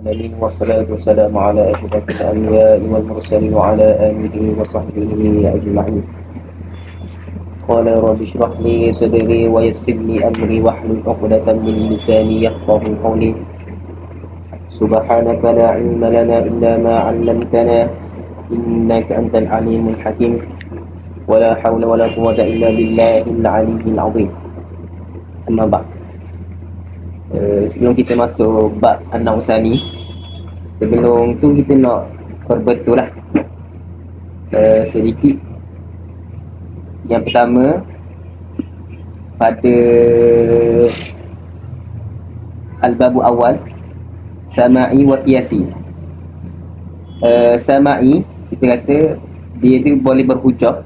العالمين والصلاة والسلام على أشرف الأنبياء والمرسلين وعلى آله وصحبه أجمعين. قال رب اشرح لي صدري ويسر لي أمري واحلل عقدة من لساني يفقهوا قولي. سبحانك لا علم لنا إلا ما علمتنا إنك أنت العليم الحكيم ولا حول ولا قوة إلا بالله العلي العظيم. أما بعد, sebelum kita masuk bab an-Nausani, sebelum tu kita nak perbetul lah sedikit. Yang pertama, pada al-babu awal, sama'i wa qiyasi. Sama'i, kita kata dia tu boleh berhujah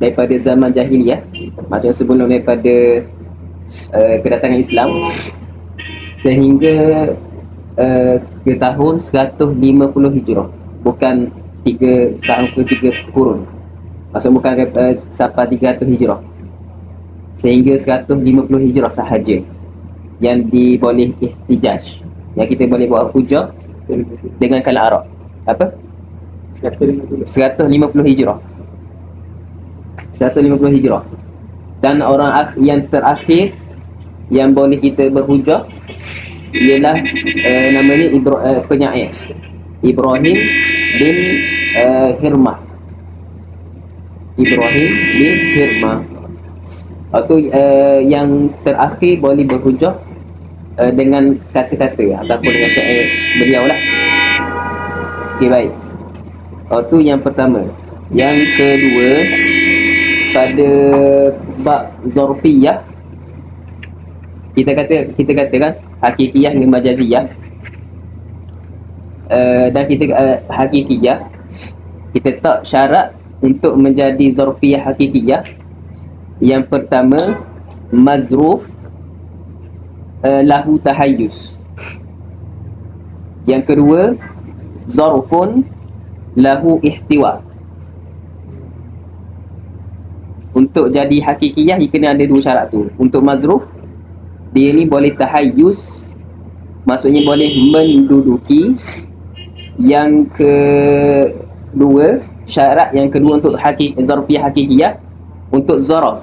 daripada zaman jahiliyah, maksudnya sebelum daripada kedatangan Islam, sehingga ke tahun 150 Hijrah, bukan 3 tahun ke 3 kurun, maksud bukan sampai 300 Hijrah, sehingga 150 Hijrah sahaja yang diboleh ihtijaj, yang kita boleh buat hujah dengan kalam Arab. Apa? 150 Hijrah. 150 Hijrah. Dan orang yang terakhir yang boleh kita berhujah ialah namanya penyair Ibrahim bin Hirmah. Ibrahim bin Hirmah atau yang terakhir boleh berhujah dengan kata-kata ataupun dengan syair beliau lah. Okey, baik. Itu yang pertama. Yang kedua, pada bab zarfiyah, kita katakan hakikiyah dengan majaziyah. Dan kita hakikiyah, kita tak syarat untuk menjadi zarfiyah hakikiyah. Yang pertama, mazruf lahu tahayyuz. Yang kedua, zarfun lahu ihtiwa. Untuk jadi hakikiyah, dia kena ada 2 syarat tu. Untuk mazruf, dia ni boleh tahayyuz, maksudnya boleh menduduki. Yang kedua, syarat yang kedua untuk zarfiyah hakikiyah, untuk zaraf,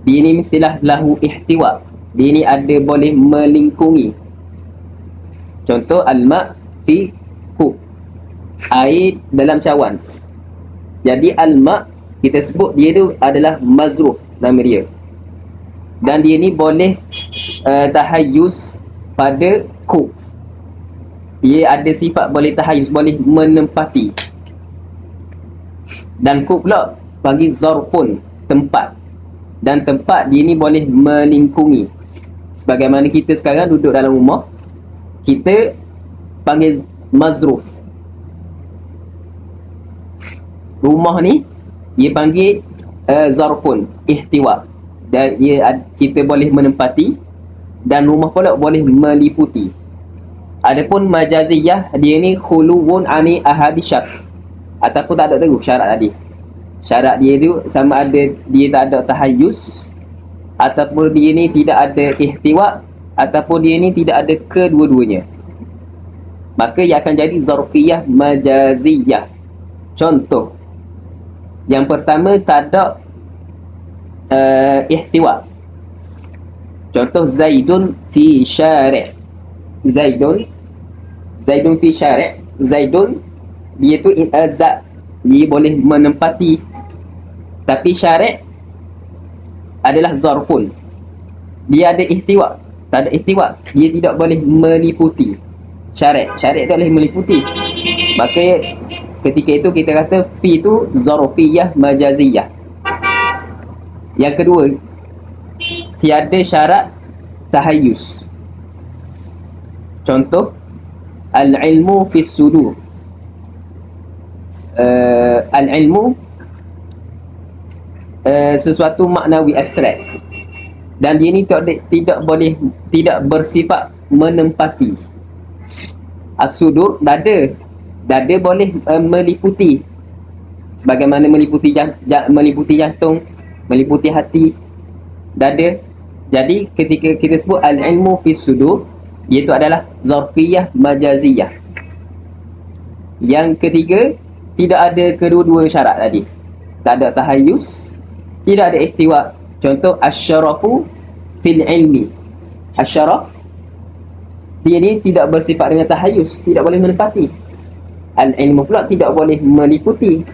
dia ni mestilah lahu ihtiwa, dia ni ada boleh melingkungi. Contoh, al-ma' fi kub, air dalam cawan. Jadi al-ma' kita sebut dia tu adalah mazruf nama dia, dan dia ni boleh tahayyuz pada kub. Dia ada sifat boleh tahayyuz, boleh menempati. Dan kub pula bagi zarfun, tempat, dan tempat dia ni boleh melingkungi. Sebagaimana kita sekarang duduk dalam rumah, kita panggil mazruf. Rumah ni dia panggil zarfun ihtiwa, dan kita boleh menempati, dan rumah pula boleh meliputi. Adapun majaziyah, dia ni khuluwun ani ahadi syart, ataupun tak ada terus syarat tadi. Syarat dia tu sama ada dia tak ada tahayyuz, ataupun dia ni tidak ada ihtiwa, ataupun dia ni tidak ada kedua-duanya. Maka ia akan jadi zarfiyah majaziyah. Contoh, yang pertama, tak ada ihtiwa. Contoh, Zaidun fi syari'. Zaidun fi syari'. Zaidun, dia tu zat, dia boleh menempati. Tapi syari' adalah zarfun, dia ada ihtiwa. Tak ada ihtiwa, dia tidak boleh meliputi. Syari' tak boleh meliputi. Maka ketika itu kita kata fi tu zarfiyah majaziyah. Yang kedua, tiada syarat tahayyuz. Contoh, al-ilmu fi sudur. Al-ilmu sesuatu maknawi abstrak, dan dia ni tidak bersifat menempati. As-sudur, dada boleh meliputi, sebagaimana meliputi jantung, meliputi hati. Dada Jadi ketika kita sebut al-ilmu fi sudur, iaitu adalah zarfiyah majaziyah. Yang ketiga, tidak ada kedua-dua syarat tadi. Tak ada tahayyus, tidak ada ihtiwa. Contoh asyarafu fil ilmi. Asyaraf, dia ni tidak bersifat dengan tahayyus, tidak boleh menepati. Al-ilmu pula tidak boleh meliputi.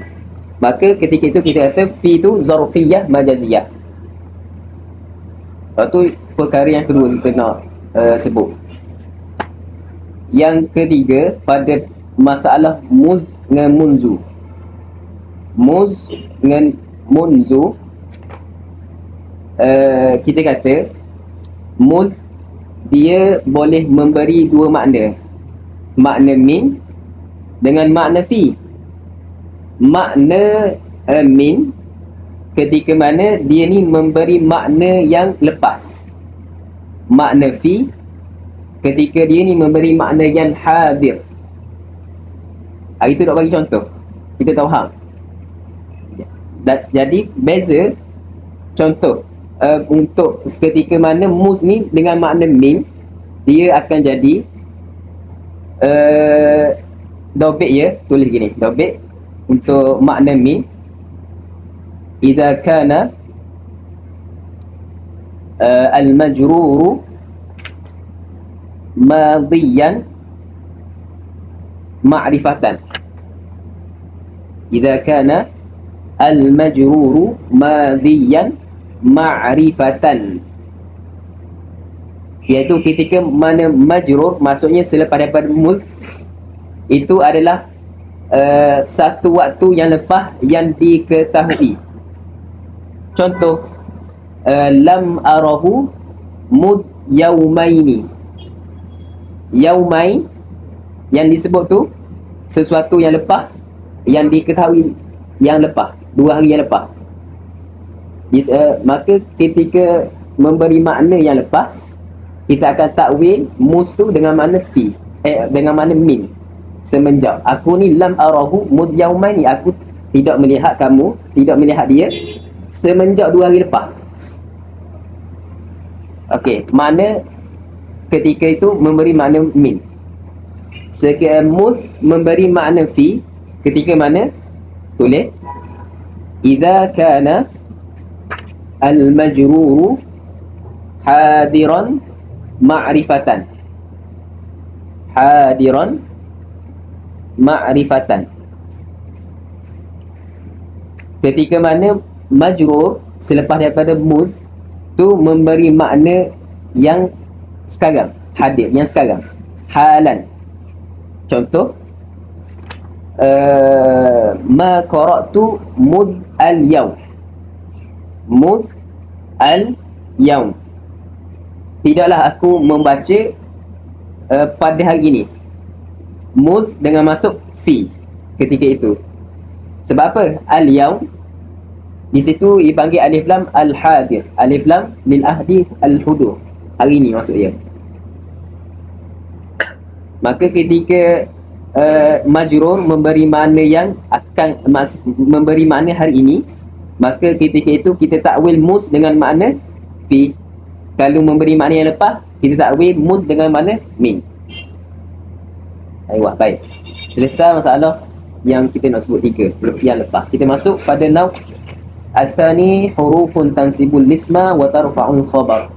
Maka ketika itu kita kata fi tu zarfiyah majaziyah. Itu perkara yang kedua kita nak sebut. Yang ketiga, pada masalah muz dengan munzu. Muz dengan munzu, kita kata muz dia boleh memberi dua makna. Makna min dengan makna fi. Makna min ketika mana dia ni memberi makna yang lepas. Makna fi ketika dia ni memberi makna yang hadir. Hari tu nak bagi contoh, kita tahu faham. Jadi beza contoh untuk ketika mana mus ni dengan makna min, dia akan jadi dobek ya, tulis gini, dobek untuk makna min. Idza kana al-majruru madiyan ma'rifatan. Idza kana al-majruru madiyan ma'rifatan, iaitu ketika mana majrur maksudnya selepas daripada muz, itu adalah satu waktu yang lepas yang diketahui. Contoh lam arahu mud yaumaini. Yaumai yang disebut tu sesuatu yang lepas, yang diketahui yang lepas, 2 hari yang lepas. Maka ketika memberi makna yang lepas, kita akan takwil mus tu dengan makna fi, dengan makna min. Semenjak aku ni lam arahu mud yaumaini, aku tidak melihat kamu, tidak melihat dia semenjak 2 hari lepas. Okey, makna ketika itu memberi makna min. Mus memberi makna fi ketika mana, tulis idza kana al-majruru hadiran ma'rifatan. Hadiran ma'rifatan. Ketika mana majrur selepas daripada mus tu memberi makna yang sekarang, hadir, yang sekarang, halan. Contoh ma qara'tu mudh al-yawm. Mudh al-yawm, tidaklah aku membaca pada hari ini. Mudh dengan masuk fi ketika itu. Sebab apa? Al-yawm di situ dipanggil alif lam al-hadir. Alif lam lil ahdi al-hudur. Hari ini maksud dia. Maka ketika majrur memberi makna yang akan memberi makna hari ini, maka ketika itu kita takwil mus dengan makna fi. Kalau memberi makna yang lepas, kita takwil mus dengan makna min. Ayuh, baik. Selesai masalah yang kita nak sebut 3 yang lepas. Kita masuk pada naw Asani hurufun tansibul lisma wa tarfa'ul khabar.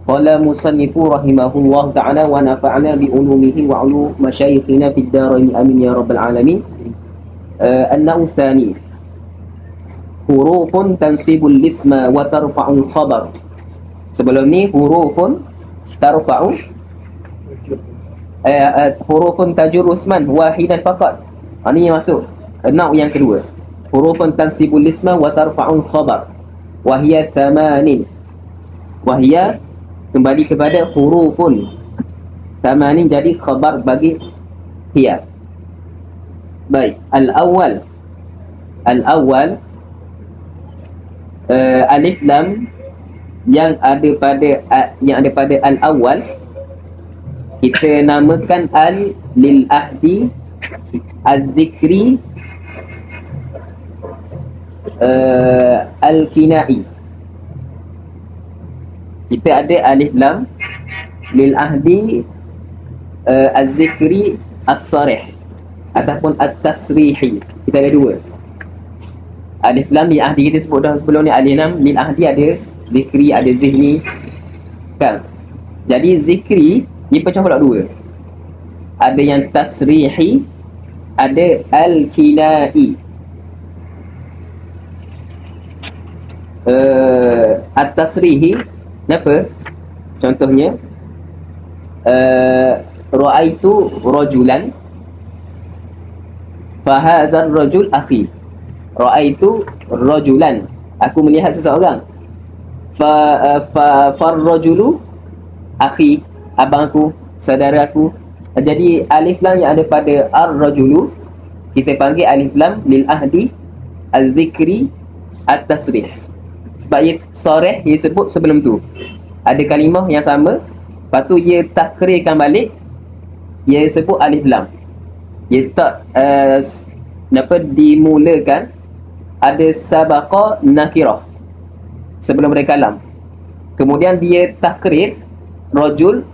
Qala musannifu rahimahullah ta'ala wa nafa'na bi ulumihi wa ulu masyayikhina fid darain amin ya rabbal alamin. An-naw tsani hurufun tansibul lisma wa tarfa'ul khabar. Sebelum ni hurufun tarfa'u hurufun tajur usman wahidan faqat. Ini yang masuk naw yang kedua. Hurufun tansibul isma wa tarfa'ul khabar wa hiya thamanin. Wa hiya kembali kepada hurufun thamanin, jadi khabar bagi hiya. Baik, al-awwal alif lam yang ada pada al-awwal kita namakan al lil ahdi al-dhikri al-kinai. Kita ada alif lam lil ahdi, az-zikri as-sarih ataupun at-tasrihi. Kita ada dua. Alif lam lil ahdi kita sebut dah sebelum ni, alif lam lil ahdi ada zikri, ada zihni kan. Jadi zikri dia pecah pula dua. Ada yang tasrihi, ada al-kinai. At-tasrihi kenapa? Contohnya ra'aitu rajulan fa hadzal rajul akhi. Ra'aitu rajulan, aku melihat seseorang. Far rajulu akhi, abang aku, saudara aku. Jadi alif lam yang ada pada ar-rajulu kita panggil alif lam lil ahdi, al-zikri, at-tasrih. Sebab ia soreh, ia sebut sebelum tu ada kalimah yang sama, lepas tu ia takrirkan balik, ia sebut alif lam. Ia tak dimulakan, ada sabaqa nakirah sebelum ada kalam. Kemudian dia takrir rajul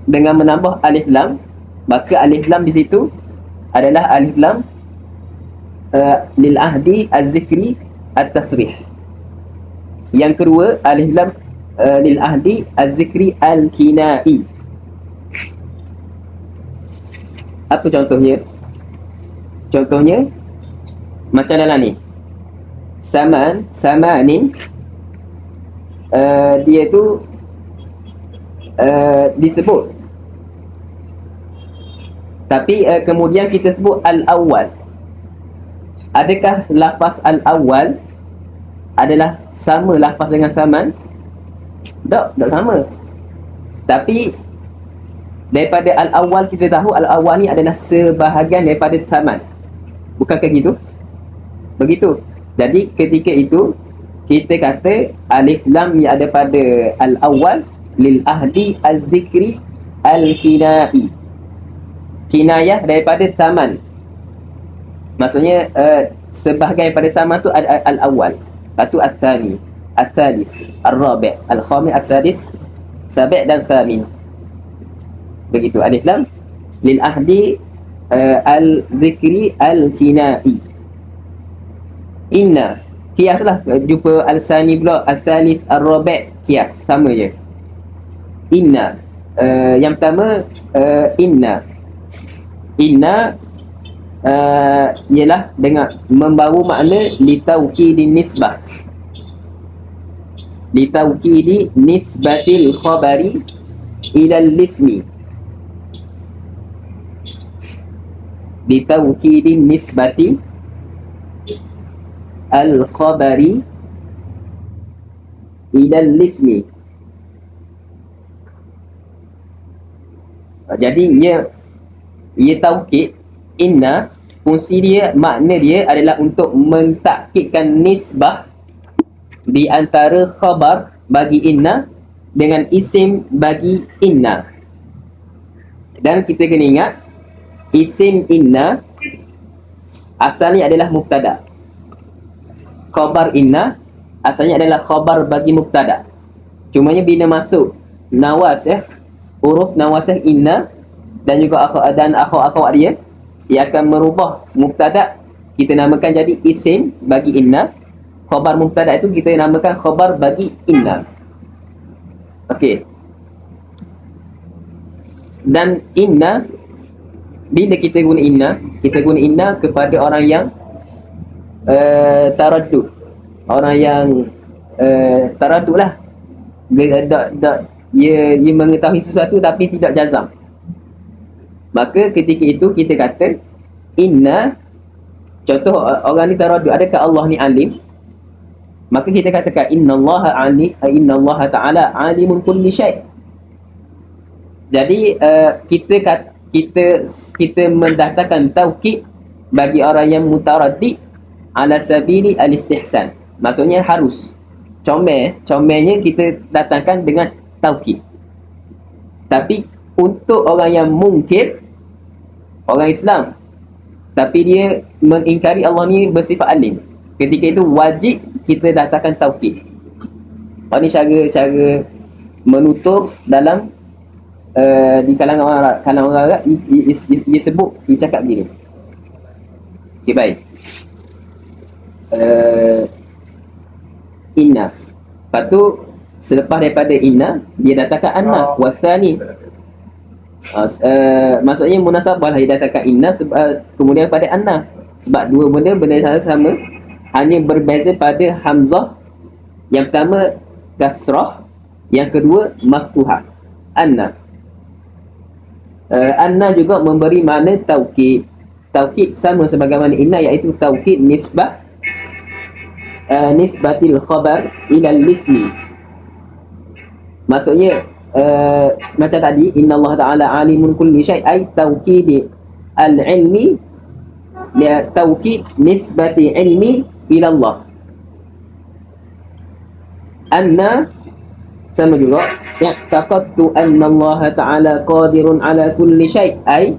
dengan menambah alif lam, maka alif lam di situ adalah alif lam lil ahdi, az-zikri, at-tasrih. Yang kedua alif lam lil ahdi, az-zikri, al-kinai. Apa contohnya? Contohnya macam dalam ni, samanin, dia tu disebut, tapi kemudian kita sebut al-awwal. Adakah lafaz al-awwal adalah sama lafaz dengan saman? Tak sama. Tapi daripada al-awwal kita tahu al-awwal ni adalah sebahagian daripada saman. Bukankah gitu? Begitu. Jadi ketika itu kita kata alif lam yang ada pada al-awwal lil ahdi, az-zikri, al-kinai. Kinayah daripada saman. Maksudnya sebahagian daripada saman tu ada al-awwal. Lepas tu al-thani, al-thalis, al-rabi', al-khamis, al-sadis, sabi' dan thamin. Begitu alif lam lil ahdi, al-zikri, al-kinai. Inna, kias lah, jumpa al-sani pula, al-thalis, al-rabi', kias, sama je. Inna, yang pertama inna ialah dengan membawa makna litauqidin nisbah, litauqidi nisbatil khabari ilal ismi, litauqidin nisbati al khabari ilal ismi. Jadi ia taukid. Inna, fungsi dia, makna dia adalah untuk mentakkidkan nisbah di antara khabar bagi inna dengan isim bagi inna. Dan kita kena ingat, isim inna asalnya adalah mubtada, khabar inna asalnya adalah khabar bagi mubtada. Cumanya bila masuk nawasih, huruf nawasih inna dan juga akhawat dia, ia akan merubah mubtada, kita namakan jadi isim bagi inna. Khabar mubtada itu kita namakan khabar bagi inna. Okey. Dan inna, bila kita guna inna, kita guna inna kepada orang yang taraddud. Orang yang taraddud lah. Dia mengetahui sesuatu tapi tidak jazam. Maka ketika itu kita kata inna, contoh orang ni taraddud, adakah Allah ni alim? Maka kita katakan innallaha alim, innallaha ta'ala alimun kulli syai'. Jadi kita mendatangkan taukid bagi orang yang mutaraddid ala sabili al-istihsan. Maksudnya harus comelnya kita datangkan dengan taukid. Tapi untuk orang yang mungkir, orang Islam, tapi dia mengingkari Allah ni bersifat alim, ketika itu wajib kita datangkan taukid. Ini cara menutur dalam di kalangan orang Arab dia sebut, dia cakap begini. Okey, baik. Inna. Lepas tu selepas daripada inna dia datangkan anna wasani. Maksudnya munasabah lah dia datangkan inna kemudian pada anna, sebab dua benda sama, hanya berbeza pada hamzah. Yang pertama kasrah, yang kedua maftuhah. Anna. Anna juga memberi makna taukid. Taukid sama sebagaimana inna, iaitu taukid nisbah, nisbatil khabar ila al-ismi. Maksudnya macam tadi, inna Allah Ta'ala alimun kulli syai', ay taukid al-ilmi, dia taukid nisbati ilmi ila Allah. Anna sama juga i'taqadtu anna Allah Ta'ala qadirun ala kulli syai', ay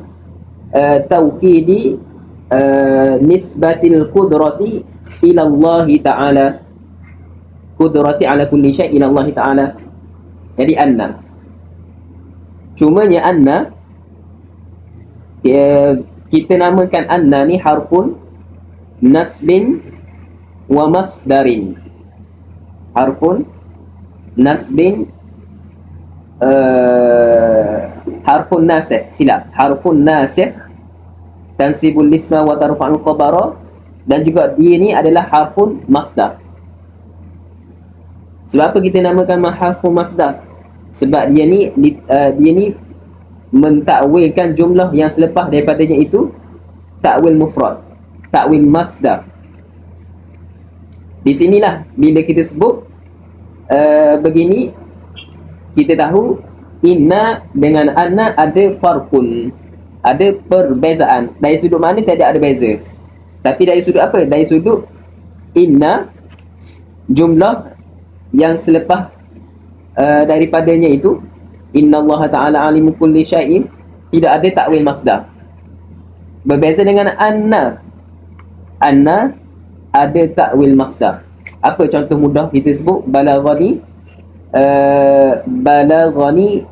taukidi nisbatil qudrati ila Allah Ta'ala, qudrati ala kulli syai' ila Allah Ta'ala. Jadi anna, cumanya anna kita namakan anna ni harfun nasbin wa masdarin. Harfun nasbin, harfun nasikh, silap, harfun nasikh tansibul isma wa tarfa'ul khabara, dan juga dia ni adalah harfun masdar. Sebab apa kita namakan harfun masdar? Sebab dia ni mentakwilkan jumlah yang selepas daripadanya itu takwil mufrad, takwil masdar. Di sinilah bila kita sebut begini, kita tahu inna dengan anna ada farqun, ada perbezaan. Dari sudut mana tidak ada beza, tapi dari sudut apa? Dari sudut inna, jumlah yang selepas daripadanya itu, inna Allah Ta'ala alimu kulli syai'in, tidak ada takwil masdar. Berbeza dengan anna. Anna ada takwil masdar. Apa contoh mudah kita sebut? Balaghani, balaghani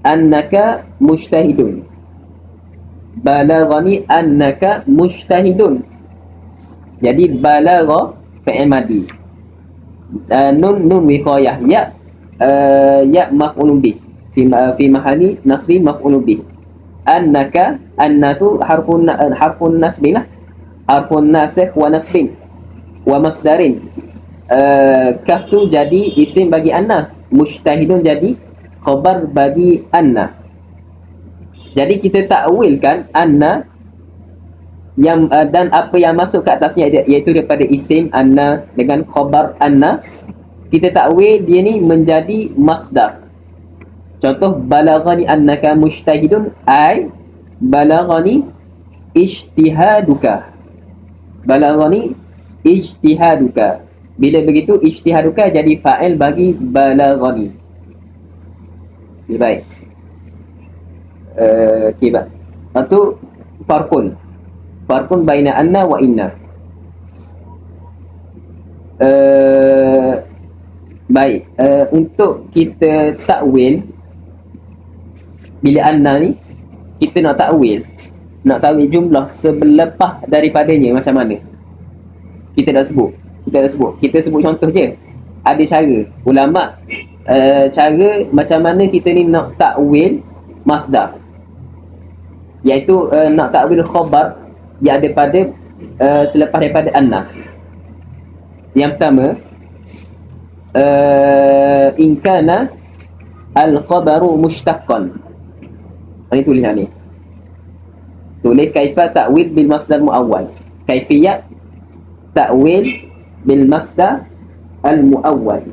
annaka mujtahidun. Balaghani annaka mujtahidun. Jadi balagha fi'il madhi, nun wiqayah, ya maf'ulun bih, fi mahalli nasbi maf'ulun bih. Annaka, anna tu harfun nasbin lah, harfun nasikh wa nasbin wa masdarin. Kaf tu jadi isim bagi anna, mujtahidun jadi khabar bagi anna. Jadi kita takwilkan anna yang dan apa yang masuk ke atasnya, iaitu daripada isim anna dengan khabar anna, kita takwil dia ni menjadi masdar. Contoh, balaghani annaka mujtahidun, ay balaghani ijtihaduka. Balaghani ijtihaduka. Bila begitu ijtihaduka jadi fa'il bagi balaghani. Okay, baik. Okay, baik. Lepas tu farqun baina anna wa inna. Baik, untuk kita takwil, bila anna ni kita nak takwil jumlah selepas daripadanya macam mana? Kita dah sebut. Kita sebut contoh je. Ada cara ulama, cara macam mana kita ni nak takwil masdar, iaitu nak takwil khabar yang ada pada selepas daripada anna. Yang pertama, in kana al-khabaru mushtaqqan. Ini tulisan ni. Tulis kaifa ta'wil bil masdar muawwal. Kaifiyat ta'wil bil masdar al-muawwal.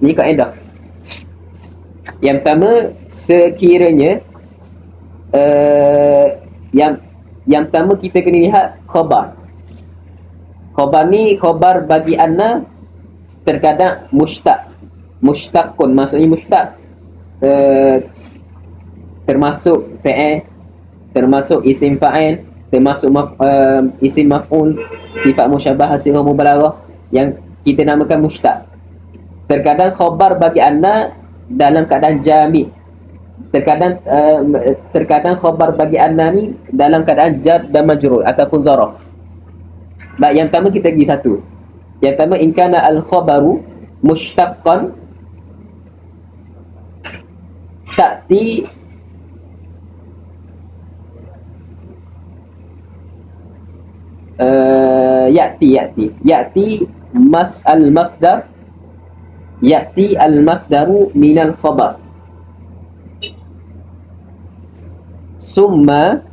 Ini kaedah. Yang pertama, sekiranya yang pertama kita kena lihat khabar. Khabar ni, khabar bagi anna terkadang mushtaqun, maksudnya mushtaq termasuk fa'il, termasuk isim fa'il, termasuk isim maf'ul, sifat musyabahah, sifat mubalaghah yang kita namakan mushtaq. Terkadang khabar bagi anna dalam keadaan jamid. Terkadang khabar bagi anna ni dalam keadaan jar dan majrur ataupun zaraf. Baik, yang pertama kita pergi satu. Yang pertama, in kana al-khabaru mushtaqqan ta'ti ya'ti al-masdar, ya'ti al-masdaru minal khabar, summa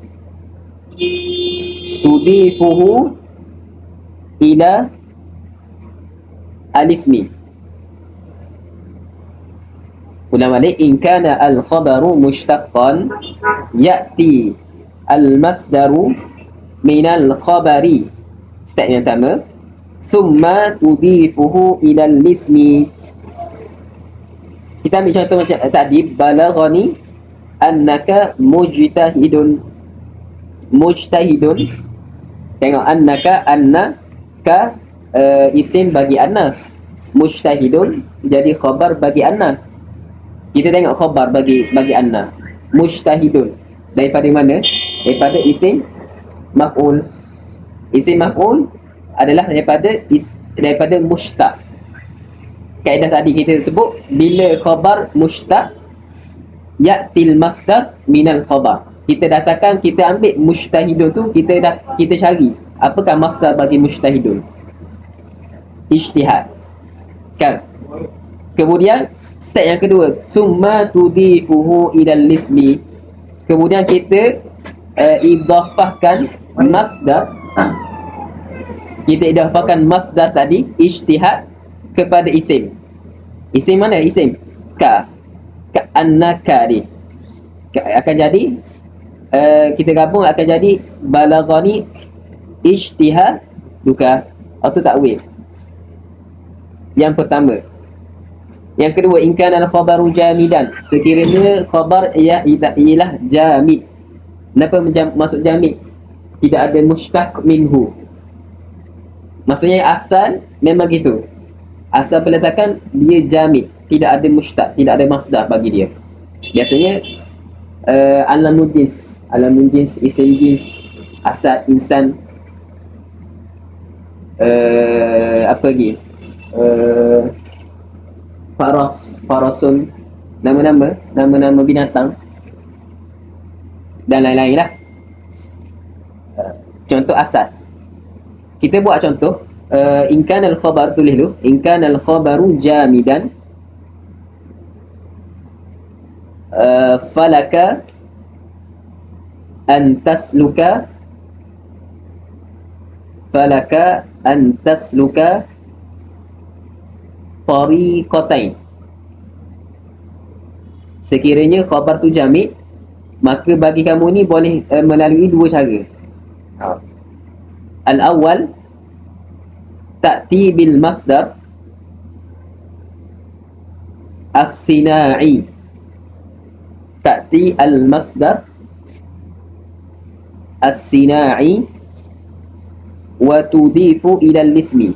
tudifuhu ila al-ismi. Ulang balik, in kana al-khabaru mushtaqqan ya'ti al-masdaru minal khabari. Step yang pertama, thumma tudifuhu ila al-ismi. Kita ambil contoh macam tadi, balaghani annaka mujtahidun. Tengok, annaka isim bagi anna, mujtahidun jadi khabar bagi anna. Kita tengok khabar bagi anna, mujtahidun, daripada mana? Daripada isim maf'ul. Isim maf'ul adalah daripada mushtaq. Kaedah tadi kita sebut, bila khabar mushtaq ya'til masdar minal khabar. Kita datangkan, kita ambil mujtahidun tu, kita cari apakah masdar bagi mujtahidun. Ijtihad kan. Kemudian step yang kedua, summa tudifuhu ilal ismi. Kemudian kita idafahkan masdar. Kita idafahkan masdar tadi, ijtihad, kepada isim. Isim mana? Isim ka annaka ni akan jadi kita gabung akan jadi balaghani ijtihad duka atau takwil. Yang pertama. Yang kedua, in kana al-khabaru jamidan, sekiranya khabar ialah jamid. Kenapa masuk jamid? Tidak ada mushtaq minhu. Maksudnya asal memang gitu. Asal peletakan dia jamid, tidak ada mushtaq, tidak ada masdar bagi dia. Biasanya alamul jins, isim jins, asal, insan, apa lagi, farasun, nama-nama binatang dan lain-lain lah. Contoh asal, kita buat contoh, in kana al-khabar, tulis dulu, in kana al-khabaru jamidan falaka an tasluka tariqatain. Sekiranya khabar tu jamid, maka bagi kamu ni boleh melalui dua cara. Al-awwal, ta'ti bil masdar as-sina'i. Ta'ti al-masdar as-sina'i wa tudifu ila al-ismi.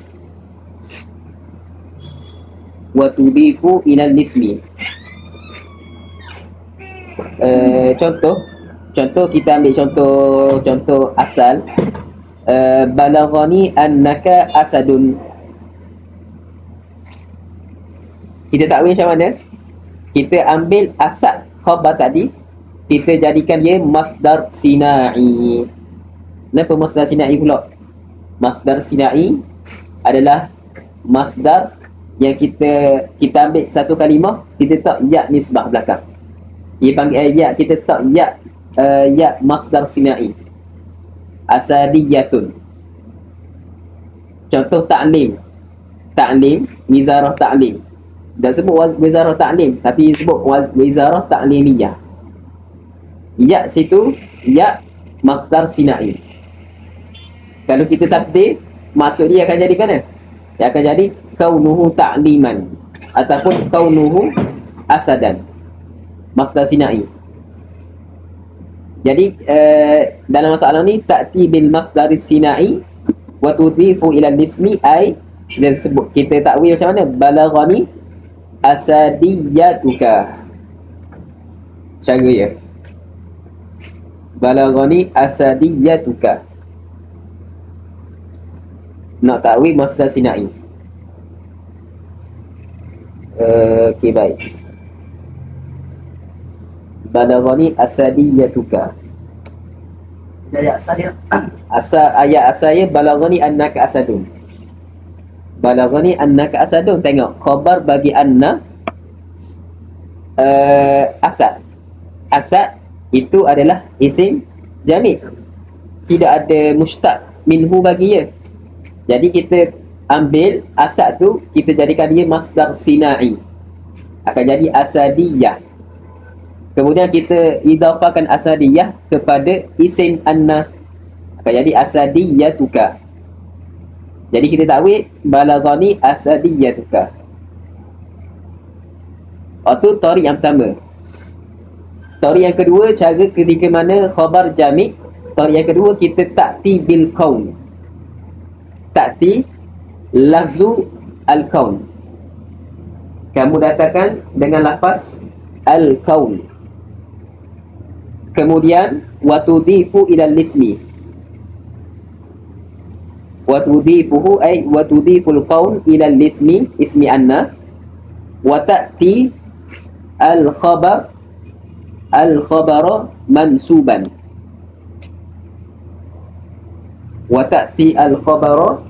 Contoh kita ambil contoh asal. Balaghani annaka asadun. Kita takwil macam mana? Kita ambil asad khabar tadi, kita jadikan dia masdar sina'i. Kenapa masdar sina'i pula? Masdar sina'i adalah masdar yang kita ambil satu kalimah, kita tak ya nisbah belakang. Dia panggil kita tak ya masdar sina'i. Asadiyatun. Contoh ta'lim, wizarah ta'lim. Tak sebut wizarah ta'lim, tapi sebut wizarah ta'limiyah. Ya situ, ya masdar sina'i. Kalau kita takdir, maksud dia akan jadi mana? Dia akan jadi kaunuhu ta'liman ataupun kaunuhu asadan. Masdar sina'i. Jadi dalam masalah ni, ta'ti bil masdar sina'i wa tudhifu ila al-ismi, ai kita sebut, kita takwil macam mana? Balaghani asadiyatuka. Cara ya. Balaghani asadiyatuka. Nak takwil masdar sinai. Okey, baik. Balaghani asadiyatuka. Ayat saya. Ayat asalnya balaghani annaka asadun. Balaghani annaka asadun. Tengok, khabar bagi anna asad. Asad itu adalah isim jamid. Tidak ada mustaq minhu bagi dia. Jadi kita ambil asad tu, kita jadikan dia masdar sinai. Akan jadi asadiyah. Kemudian kita idafahkan asadiyah kepada isim anna. Akan jadi asadiyatuka. Jadi kita takwil balaghani asadiyatuka. Itu tarik yang pertama. Tarik yang kedua, cara ketika mana khabar jamid. Tarik yang kedua, kita ta'ti bil kaun. Ta'ti lafzu al-kaun. Kamu datangkan dengan lafaz al-kaun. Kemudian watudhifu ila al-ismi. Watudhifuhu ay watudhiful qaul ila al-ismi, ismi anna. Wa ta'ti al-khabara mansuban. Wa ta'ti al-khabara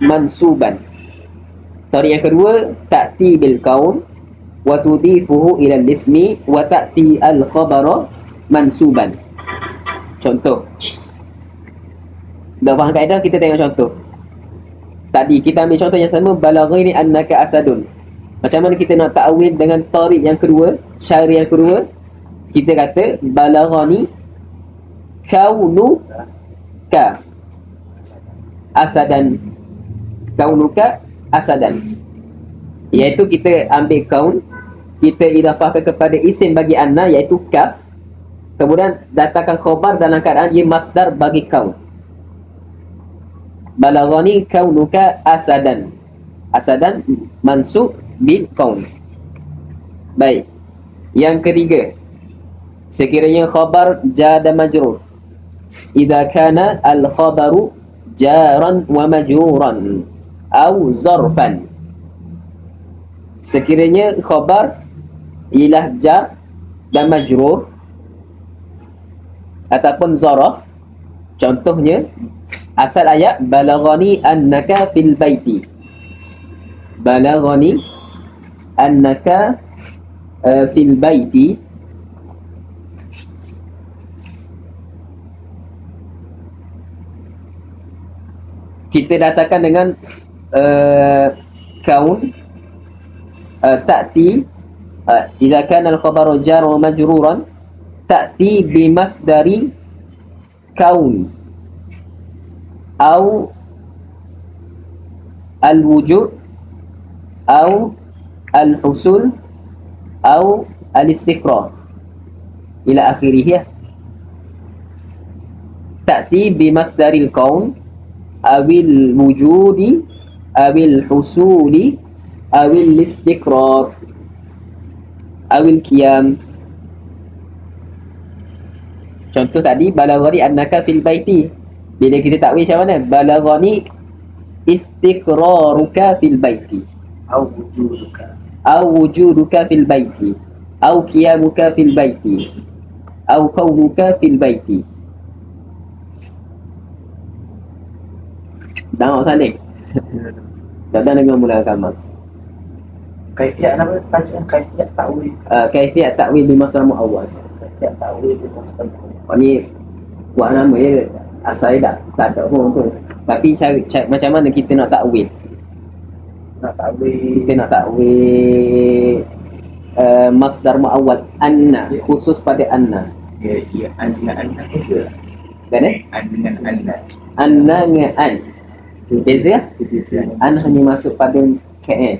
mansuban. Tarik yang kedua, ta'ti bil qaul wa tudhifuhu ila al-ismi wa ta'ti al-khabara mansuban. Contoh. Dah faham kaedah, kita tengok contoh. Tadi kita ambil contoh yang sama, balaghani annaka asadun. Macam mana kita nak ta'wil dengan tarik yang kedua, cara yang kedua? Kita kata balaghani kaunuka asadan. Kaunuka asadan. Iaitu kita ambil kaun, kita idafahkan kepada isim bagi anna, iaitu kaf. Kemudian datangkan khabar dalam keadaan ia masdar bagi kaun. Balaghani kaunuka asadan. Asadan mansub bil kaun. Baik. Yang ketiga, sekiranya khabar jada majrur, idza kana al khabaru jaran wa majruran au zarfan. Sekiranya khabar ialah jar dan majrur ataupun zaraf. Contohnya asal ayat balaghani annaka fil baiti. Balaghani annaka fil baiti. Kita datangkan dengan kaun ta'ti idza kana al-khabaru jar wa majruran ta'ti bi masdari kaun au al-wujud au al-husul au al-istiqrar ila akhirih ya. Ta'ti bi masdaril kaun awil wujudi awil husuli awil istiqrar awil qiyam. Contoh tadi balaghani annaka fil baiti. Bila kita takwil macam mana? Balaghani istiqraruka fil baiti Au wujuduka. au wujuduka fil baiti au qiyamuka fil baiti au kaunuka fil baiti. Tengok Saleh. Dah dengan mula kamar. Kaifiat apa? Bacaan kaifiat ta'wil. Kaifiat ta'wil bi masdar muawwal. Kaifiat ta'wil itu maksudnya. Ni buat nama dia asal tak ada pun tu. Tapi cara macam mana kita nak takwil? Nak ta'wil. Kita nak takwil masdar muawwal anna, khusus pada anna. Ya, anna itu. Kan eh? Anna. Anna dengan an. Beza? An hanya masuk pada KN.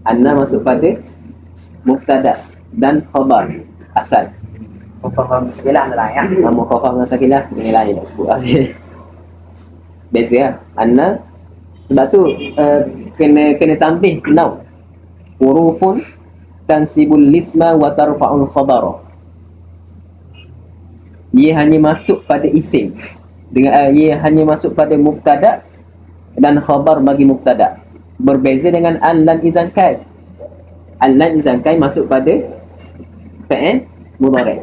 Anna masuk pada mubtada dan khabar asal. Faham sekilas lah ya. Nama khabar dengan sakilah ini lain nak sebut. Beza Anna. Sebab tu kena tambih naun. Hurufun tansibul lisma wa tarfa'ul khabara. Ia hanya masuk pada isim. Ia hanya masuk pada mubtada dan khabar bagi mubtada. Berbeza dengan an lan idzan kai. An lan idzan kai masuk pada fi'il mudhari'.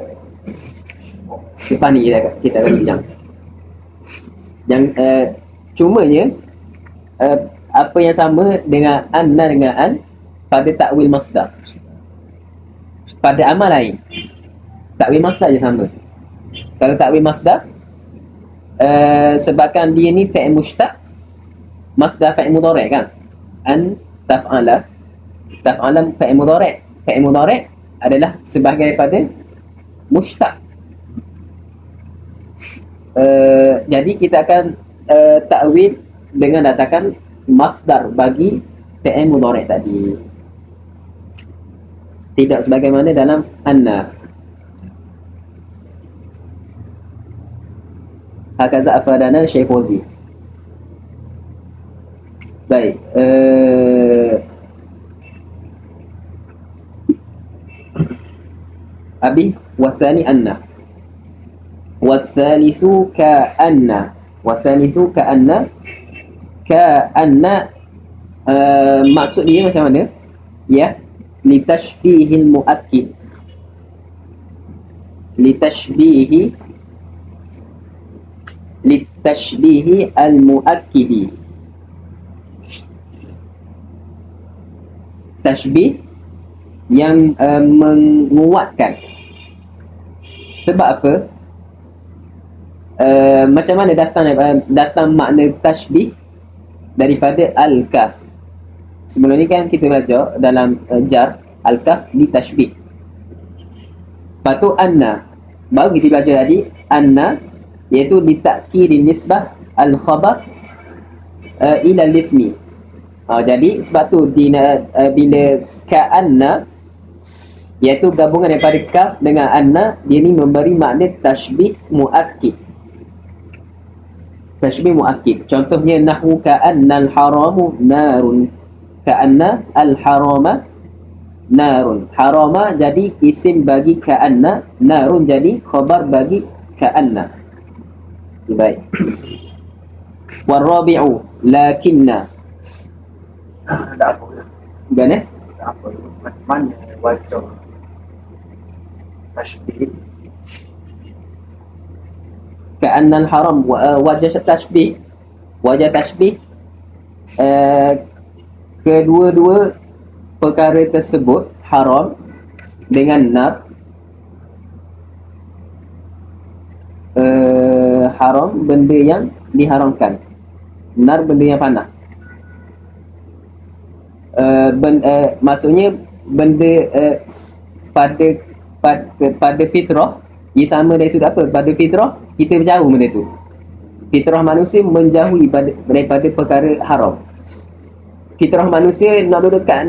Depan ni kita akan bincang. Yang cumanya apa yang sama dengan anna dengan an pada takwil masdar. Pada amal lain takwil masdar je sama. Kalau takwil masdar sebabkan dia ni fi'il mushtaq, masdar fi'il mudhari' kan. An taf'ala fi'il mudhari'. Fi'il mudhari' adalah sebahagian daripada mushtaq. Jadi kita akan takwil dengan datangkan masdar bagi fi'il mudhari' tadi. Tidak sebagaimana dalam anna. Hakaza afadana Syekh Fauzi. Baik. Abi wasani anna. Wathalithu ka'anna. Wathalithu ka'anna. Ka'anna maksud dia macam mana? Ya, litashbihil muakkid. Litashbihi al-muakkidi. Tashbih yang menguatkan. Sebab apa? Macam mana datang makna tashbih daripada al-kaf. Sebelum ni kan kita belajar dalam jar al-kaf di tashbih. Lepas tu anna, baru kita belajar tadi anna, iaitu ditakkidin nisbah al-khabar ila al-ismi. Jadi sebab tu bila ka'anna, iaitu gabungan daripada kaf dengan anna, dia ni memberi makna tashbih muakkid. Tashbih muakkid. Contohnya nahwu ka'anna al-haramu narun. Ka'anna al-harama narun. Harama jadi isim bagi ka'anna, narun jadi khabar bagi ka'anna. Baik. Warabi'u lakinna. Ada apa? Gimana? Ada apa? Mana wajah tashbih? Ka'anna al-haram wajah tashbih. Wajah tashbih kedua-dua perkara tersebut haram dengan nar. Haram benda yang diharamkan, nar benda yang panah. Maksudnya benda pada fitrah ia sama dari sudut apa? Pada fitrah kita berjauh benda tu. Fitrah manusia menjauhi daripada perkara haram. Fitrah manusia nak duduk dekat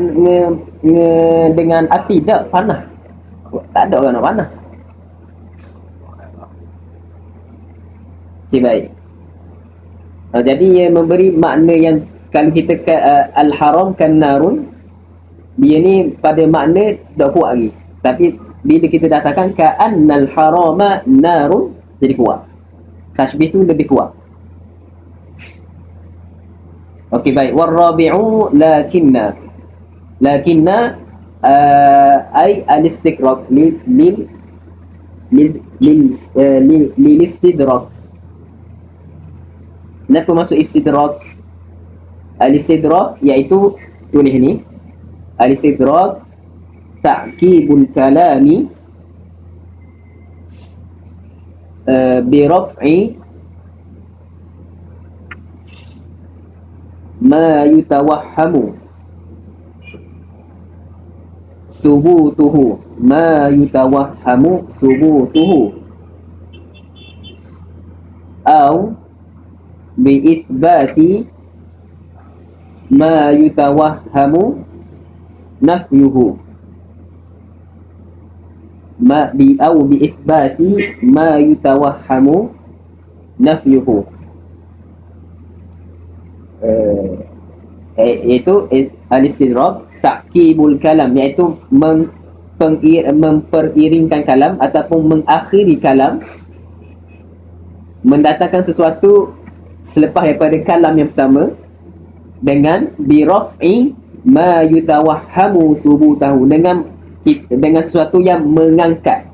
dengan api tak panah. Tak ada orang nak panah. Okay, baik. Jadi ia memberi makna yang kalau kita al-haram kan narun, dia ni pada makna tak kuat lagi. Tapi bila kita datangkan ka'annal harama narun, jadi kuat. Tashbih tu lebih kuat. Okey, baik. Warabi'u lakinna. Lakinna ay al-istiqraq lil istidrak. Kenapa masuk istidrak? Al-istidrak iaitu tulis ni. Al-istidrak ta'kibul kalami bi raf'i ma yutawahhamu subutuhu, ma yutawahhamu subutuhu, au bi isbati ma yutawahhamu nafyuhu, au bi isbati ma yutawahhamu nafyuhu. iaitu al-istidrak ta'kibul kalam, iaitu memperiringkan kalam ataupun mengakhiri kalam, mendatangkan sesuatu selepas daripada kalam yang pertama dengan biraf'i ma yutawahhamu thubutahu, dengan sesuatu yang mengangkat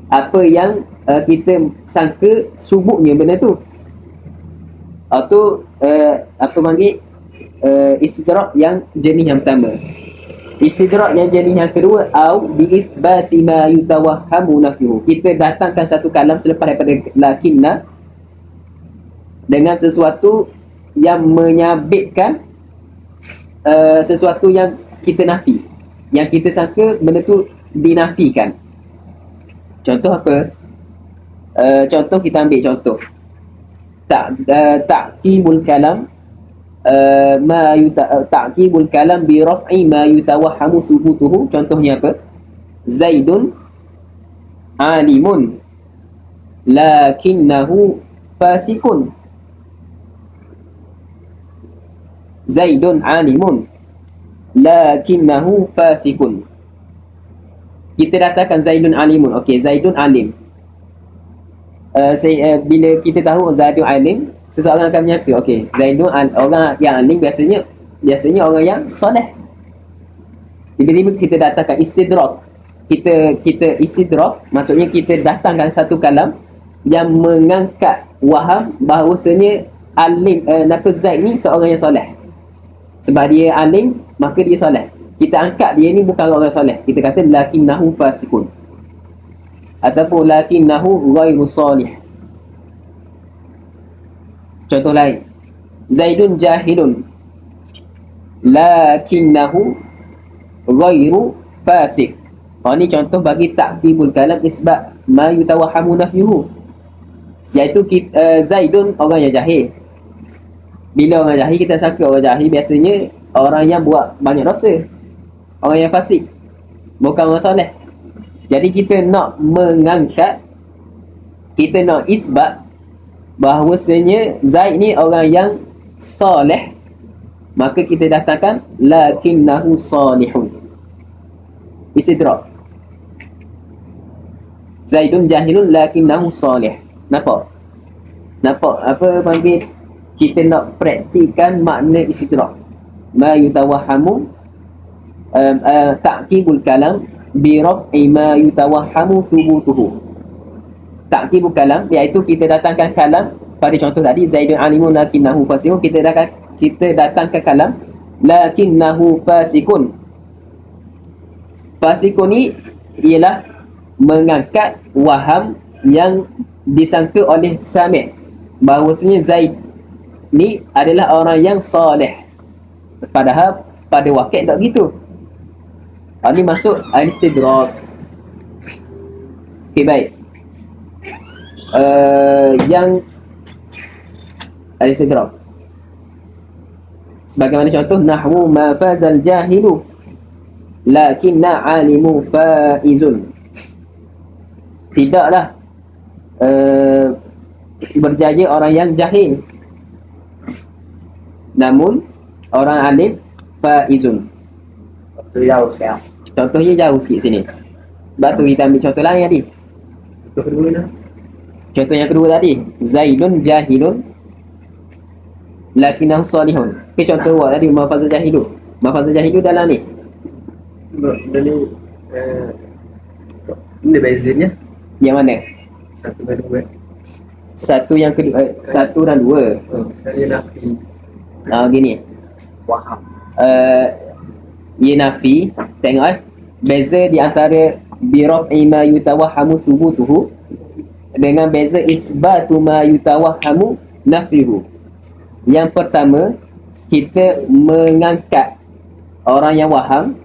apa yang kita sangka subutnya benda tu, atau apa panggil istidrak yang jenis yang pertama. Istidrak yang jenis yang kedua, au bi itsbati ma yutawahhamu nafyuhu, kita datangkan satu kalam selepas daripada lakinna dengan sesuatu yang menyabitkan sesuatu yang kita nafi, yang kita sangka benda tu dinafikan. Contoh apa? Contoh, kita ambil contoh ta'kibul kalam ta'kibul kalam bi raf'i ma yutawahhamu subutuhu. Contohnya apa? Zaidun alimun lakinnahu fasikun. Zaidun alimun lakinnahu fasikun. Kita datangkan Zaidun alimun. Okey, Zaidun alim. Bila kita tahu Zaidun alim, seseorang akan menyangka, okey, Zaidun orang yang alim biasanya orang yang soleh. Tiba-tiba kita datangkan istidrak. Kita istidrak, maksudnya kita datangkan satu kalam yang mengangkat waham bahawasanya alim, Zaid ni seorang yang soleh. Sebab dia alim, maka dia soleh. Kita angkat dia ni bukan orang soleh. Kita kata lakinnahu fasikun, ataupun lakinnahu ghairu salih. Contoh lain, Zaidun jahilun lakinnahu ghairu fasik. Ini contoh bagi ta'kibul kalam isbat ma yutawahhamu nafyuhu, iaitu Zaidun orang yang jahil. Bila orang jahil, kita sangka orang jahil biasanya orang yang buat banyak dosa, orang yang fasik, bukan orang soleh. Jadi kita nak mengangkat, kita nak isbat bahawasanya Zaid ni orang yang soleh, maka kita datangkan lakinnahu salihun. Istidrak. Zaidun jahilun lakinnahu salih. Nampak apa panggil? Kita nak praktikkan makna istidrak. Ma yutawahhamu ta'kibul kalam bi raf'i ma yutawahhamu thubutuhu. Ta'kibul kalam iaitu kita datangkan kalam pada contoh tadi, Zaidun alimun lakinnahu fasikun. Kita datangkan kalam lakinnahu fasikun. Fasikun ni ialah mengangkat waham yang disangka oleh sami' bahawasanya Zaid ni adalah orang yang soleh, padahal pada wakil tak begitu. Ini masuk al-istidrak. Okey, baik. Yang al-istidrak sebagaimana contoh nahwu ma fazal jahilu lakinna alimu faizun. Tidaklah berjaya orang yang jahil, namun orang alim faizun. Tu jauh sekarang. Contohnya jauh sikit sini. Sebab tu kita ambil contoh lain tadi. Contoh kedua ni. Contoh yang kedua tadi, Zaidun jahilun lakinnahu salihun. Okey, contoh awak tadi mafazal jahilu. Mafazal jahilu dalam ni. Dari ini bezanya. Yang mana? Satu dan dua. Satu yang kedua, satu dan dua. Dari nafi. Gini. Waham. Ia nafi. Tengok beza di antara biraf'i ma yutawahhamu subutuhu dengan beza isbatu ma yutawahhamu nafyuhu. Yang pertama, kita mengangkat orang yang waham,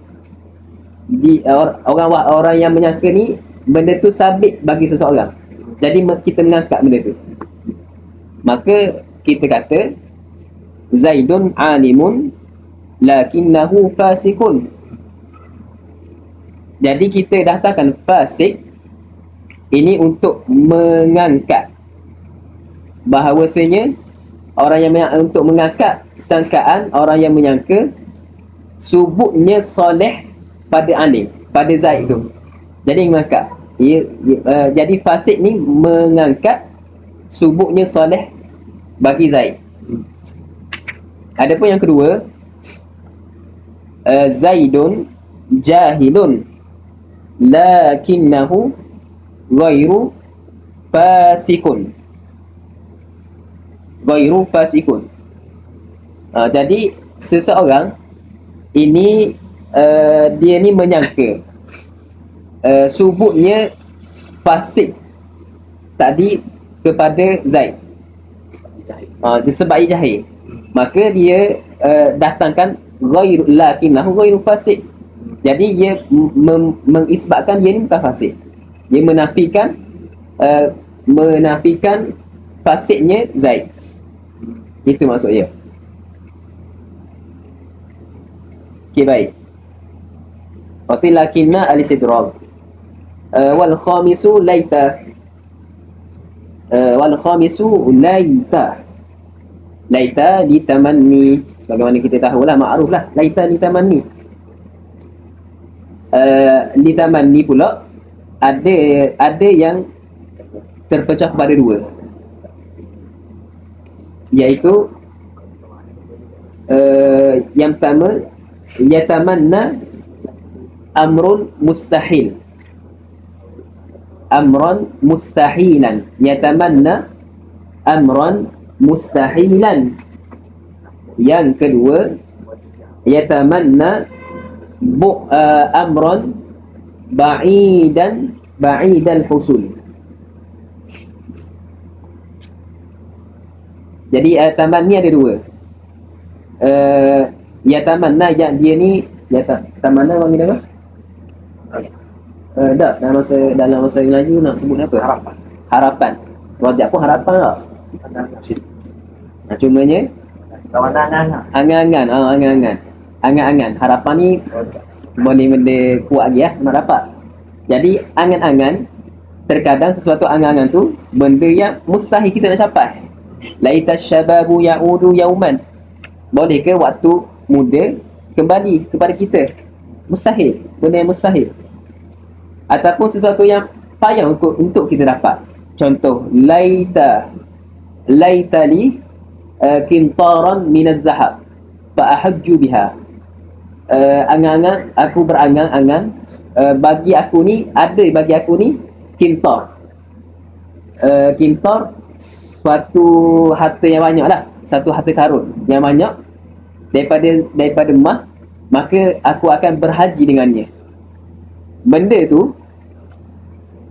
orang yang menyangka ni benda tu sabit bagi seseorang. Jadi kita mengangkat benda tu. Maka kita kata Zaidun alimun lakinnahu fasikun. Jadi kita datangkan fasik ini untuk mengangkat bahawasanya Orang yang untuk mengangkat sangkaan orang yang menyangka subutnya soleh pada Alim, pada Zaid tu. Jadi mengangkat. Jadi fasik ni mengangkat subutnya soleh bagi Zaid. Adapun yang kedua, Zaidun jahilun lakinnahu ghairu fasikun. Ghairu fasikun. Jadi seseorang ini dia ni menyangka subutnya fasik tadi kepada Zaid. Disebab ia jahil, maka dia datangkan ghairu, lakinnahu ghairu fasik. Jadi dia mengisbatkan dia ni bukan fasik. Dia menafikan fasiknya Zaid. Itu maksud dia. Okey, baik. Berarti lakinna al-istidrab. Wal khamisu laita. Wal khamisu laita. Laita ditamanni. Sebagaimana kita tahulah, ma'ruf lah. Laita ditamanni. Ditamanni pula ada yang terpecah pada dua, iaitu yang pertama, yatamanna amrun mustahil. Amran mustahilan. Yatamanna amran mustahilan. Yang kedua, yatamanna amran ba'idal husul. Jadi tamanni ada dua. Yatamanna yang dia ni tamanna panggil apa? Tak, dalam masa Melayu nak sebut apa? Harapan. Rojak pun harapan tak? Cumanya angan-angan. Harapan ni boleh benda kuat lagi nak dapat. Jadi angan-angan, terkadang sesuatu angan-angan tu benda yang mustahil kita nak capai. Laita syababu ya'udu yauman. Boleh ke waktu muda kembali kepada kita? Mustahil. Benda yang mustahil. Ataupun sesuatu yang payah untuk kita dapat. Contoh, laita li kintaran minaz zahab fa ahajju biha. Angan-angan, aku berangan-angan, bagi aku ni kintar. Kintar suatu harta yang banyak lah, satu harta karun yang banyak daripada emas, maka aku akan berhaji dengannya. Benda tu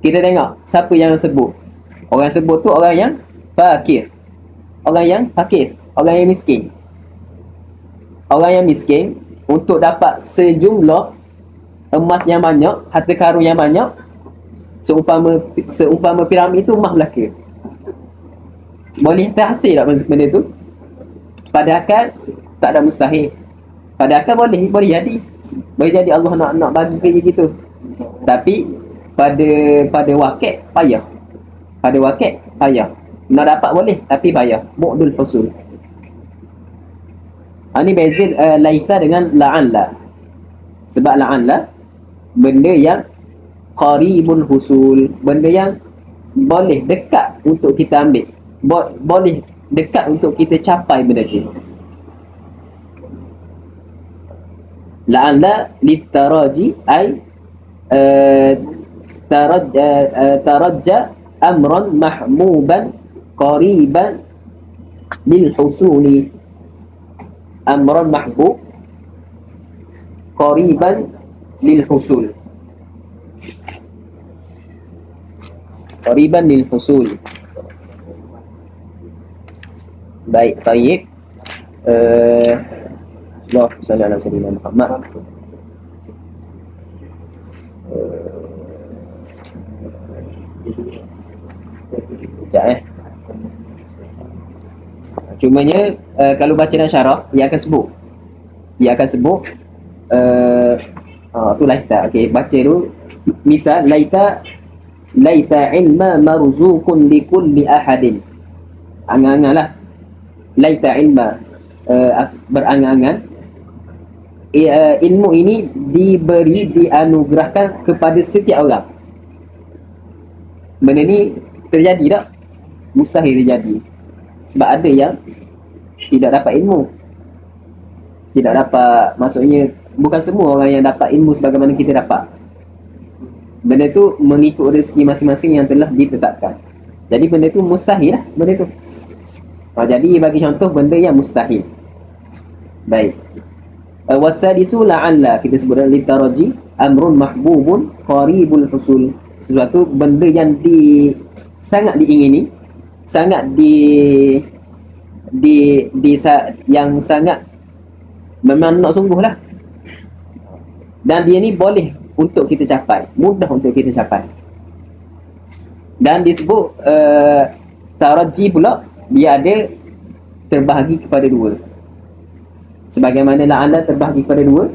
kita tengok siapa yang sebut. Orang sebut tu orang yang fakir, orang yang miskin. Orang yang miskin untuk dapat sejumlah emas yang banyak, harta karun yang banyak, seumpama piramid itu emas belaka. Boleh terhasil tak benda tu? Pada akal tak ada mustahil. Pada akal boleh jadi. Boleh jadi Allah nak bagi kerja gitu. Tapi pada wakil payah. Nak dapat boleh tapi payah. Bu'dul husul. Ini bezil laita dengan la'alla. Sebab la'alla benda yang qaribul husul, benda yang boleh dekat untuk kita ambil, boleh dekat untuk kita capai benda tu. La'alla litaraji ay tarajja amran mahmuban qariban bil husuli. Amran mahbub qariban lil husul. Qariban lil husul. Baik, tayyib. Allahumma shalli ala sayyidina Muhammad. Sekejap Cumanya kalau baca dalam syarah dia akan sebut tu laita. Okey, baca dulu. Misal laita ilma marzuqun li kulli ahadin. Angan-angan lah. laita ilma, berangan-angan, ilmu ini dianugerahkan kepada setiap orang. Benda ni terjadi tak? Mustahil terjadi. Sebab ada yang tidak dapat ilmu. Tidak dapat, maksudnya bukan semua orang yang dapat ilmu sebagaimana kita dapat. Benda tu mengikut rezeki masing-masing yang telah ditetapkan. Jadi benda tu mustahil lah, benda tu. Jadi bagi contoh benda yang mustahil. Baik. Wasadisu la'alla, kita sebut dalam litaraji, amrun mahbubun qaribul husul. Sesuatu benda yang sangat diingini, sangat yang sangat memang nak sungguh lah. Dan dia ni boleh untuk kita capai, mudah untuk kita capai. Dan disebut taraji pula, dia ada terbahagi kepada dua. Sebagaimana la'alla terbahagi kepada dua,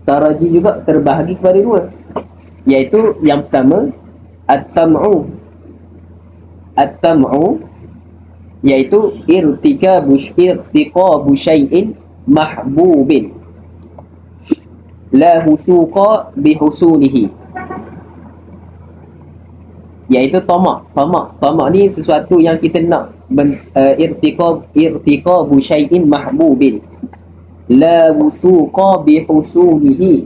taraji juga terbahagi kepada dua. Iaitu yang pertama, at-tam'u. At-tam'u iaitu irtikabu syai'in mahbubin la husuqa bihusunihi. Iaitu tamak. Tamak ni sesuatu yang kita nak, irtikabu syai'in mahbubin la wusuqa bihusunihi,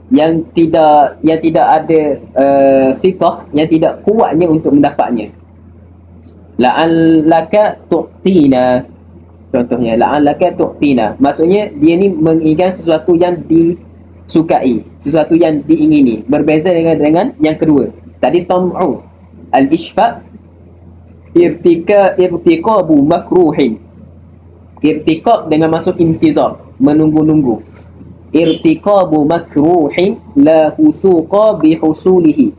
yang tidak ada sikah, yang tidak kuatnya untuk mendapatnya. La'allaka tu'tina, contohnya la'allaka tu'tina, maksudnya dia ni menginginkan sesuatu yang disukai, sesuatu yang diingini. Berbeza dengan yang kedua tadi, tam'u al-ishfa, irtikabu makruhin. Irtikab dengan masuk intizar, menunggu-nunggu. Irtikabu makruhin la husuqa bihusulihi,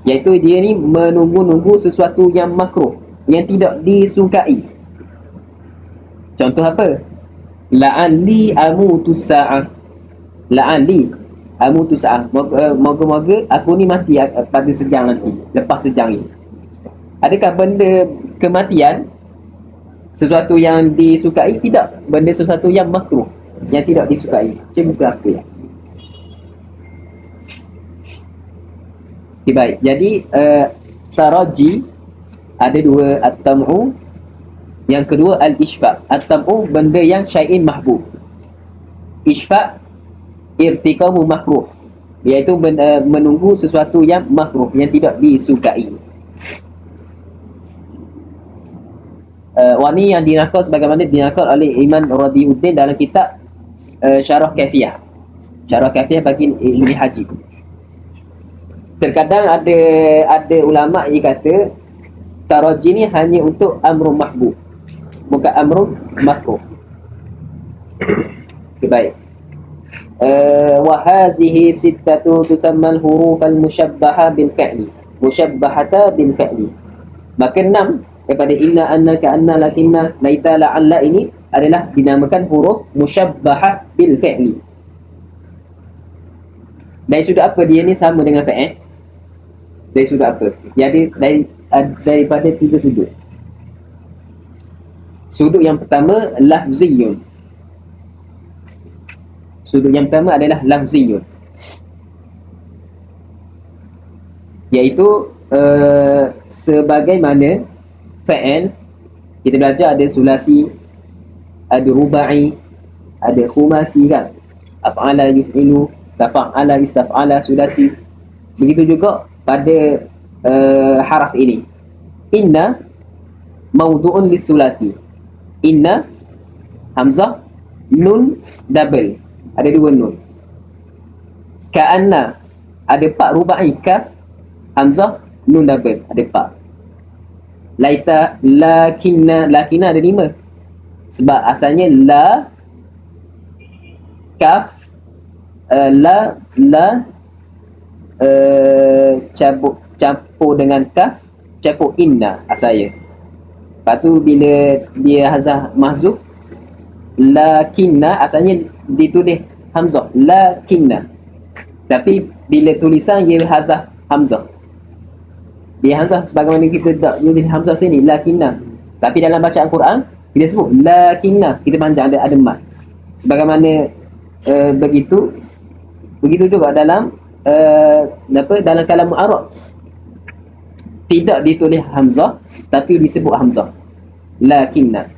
iaitu dia ni menunggu-nunggu sesuatu yang makruh, yang tidak disukai. Contoh apa? La'alli amutu sa'ah. La'alli amutu sa'ah, moga-moga aku ni mati pada sejam nanti, lepas sejam ni. Adakah benda kematian sesuatu yang disukai? Tidak. Benda sesuatu yang makruh, yang tidak disukai. Macam bukan apa ya? Okay, baik. Jadi taraji ada dua, at-tam'u, yang kedua al-ishfa'. At-tam'u benda yang syai'in mahbub. Ishfa' irtikabu makruh, iaitu menunggu sesuatu yang makruh, yang tidak disukai. Wani yang dinakal sebagaimana dinakal oleh Imam Radiuddin dalam kitab Syarah Kafiyah. Syarah Kafiyah bagi Ibn Haji. Terkadang ada ulama yang kata taraji ni hanya untuk amrun mahbub, bukan amrun makruh. Okay, baik. Wa hazihi sittatu tusamma al-huruf al-mushabbaha bil fi'li, mushabbahata bil fi'li. Maka 6 daripada inna, anna, ka'anna, lakinna, laita, la'alla ini adalah dinamakan huruf musyabbahah bil fi'li. Dari sudut apa dia ni sama dengan fi'il? Dari sudut apa? Jadi daripada 3 sudut. Sudut yang pertama lafziyun. Sudut yang pertama adalah lafziyun, iaitu sebagaimana fa'il kita belajar ada sulasi, ada rubai, ada khumasi kan. Af'ala yuf'ilu, tafa'ala, istaf'ala, sulasi. Begitu juga pada haraf ini. Inna mawdu'un lis-sulati. Inna hamzah, nun double, ada 2 nun. Ka'anna ada 4 rubai, kaf, hamzah, nun double, ada 4. Laita, lakinna ada 5. Sebab asalnya la, kaf, campur dengan kaf, campur inna asalnya. Lepas tu bila dia hazah mahzuf, lakinna asalnya ditulis hamzah, lakinna. Tapi bila tulisan dia hazah hamzah. Dia hamzah sebagaimana kita tak tulis hamzah sini, lakinna. Tapi dalam bacaan Quran kita sebut lakinna, kita panjang, ada mat. Sebagaimana begitu juga dalam dalam kalam Arab tidak ditulis hamzah tapi disebut hamzah lakinna.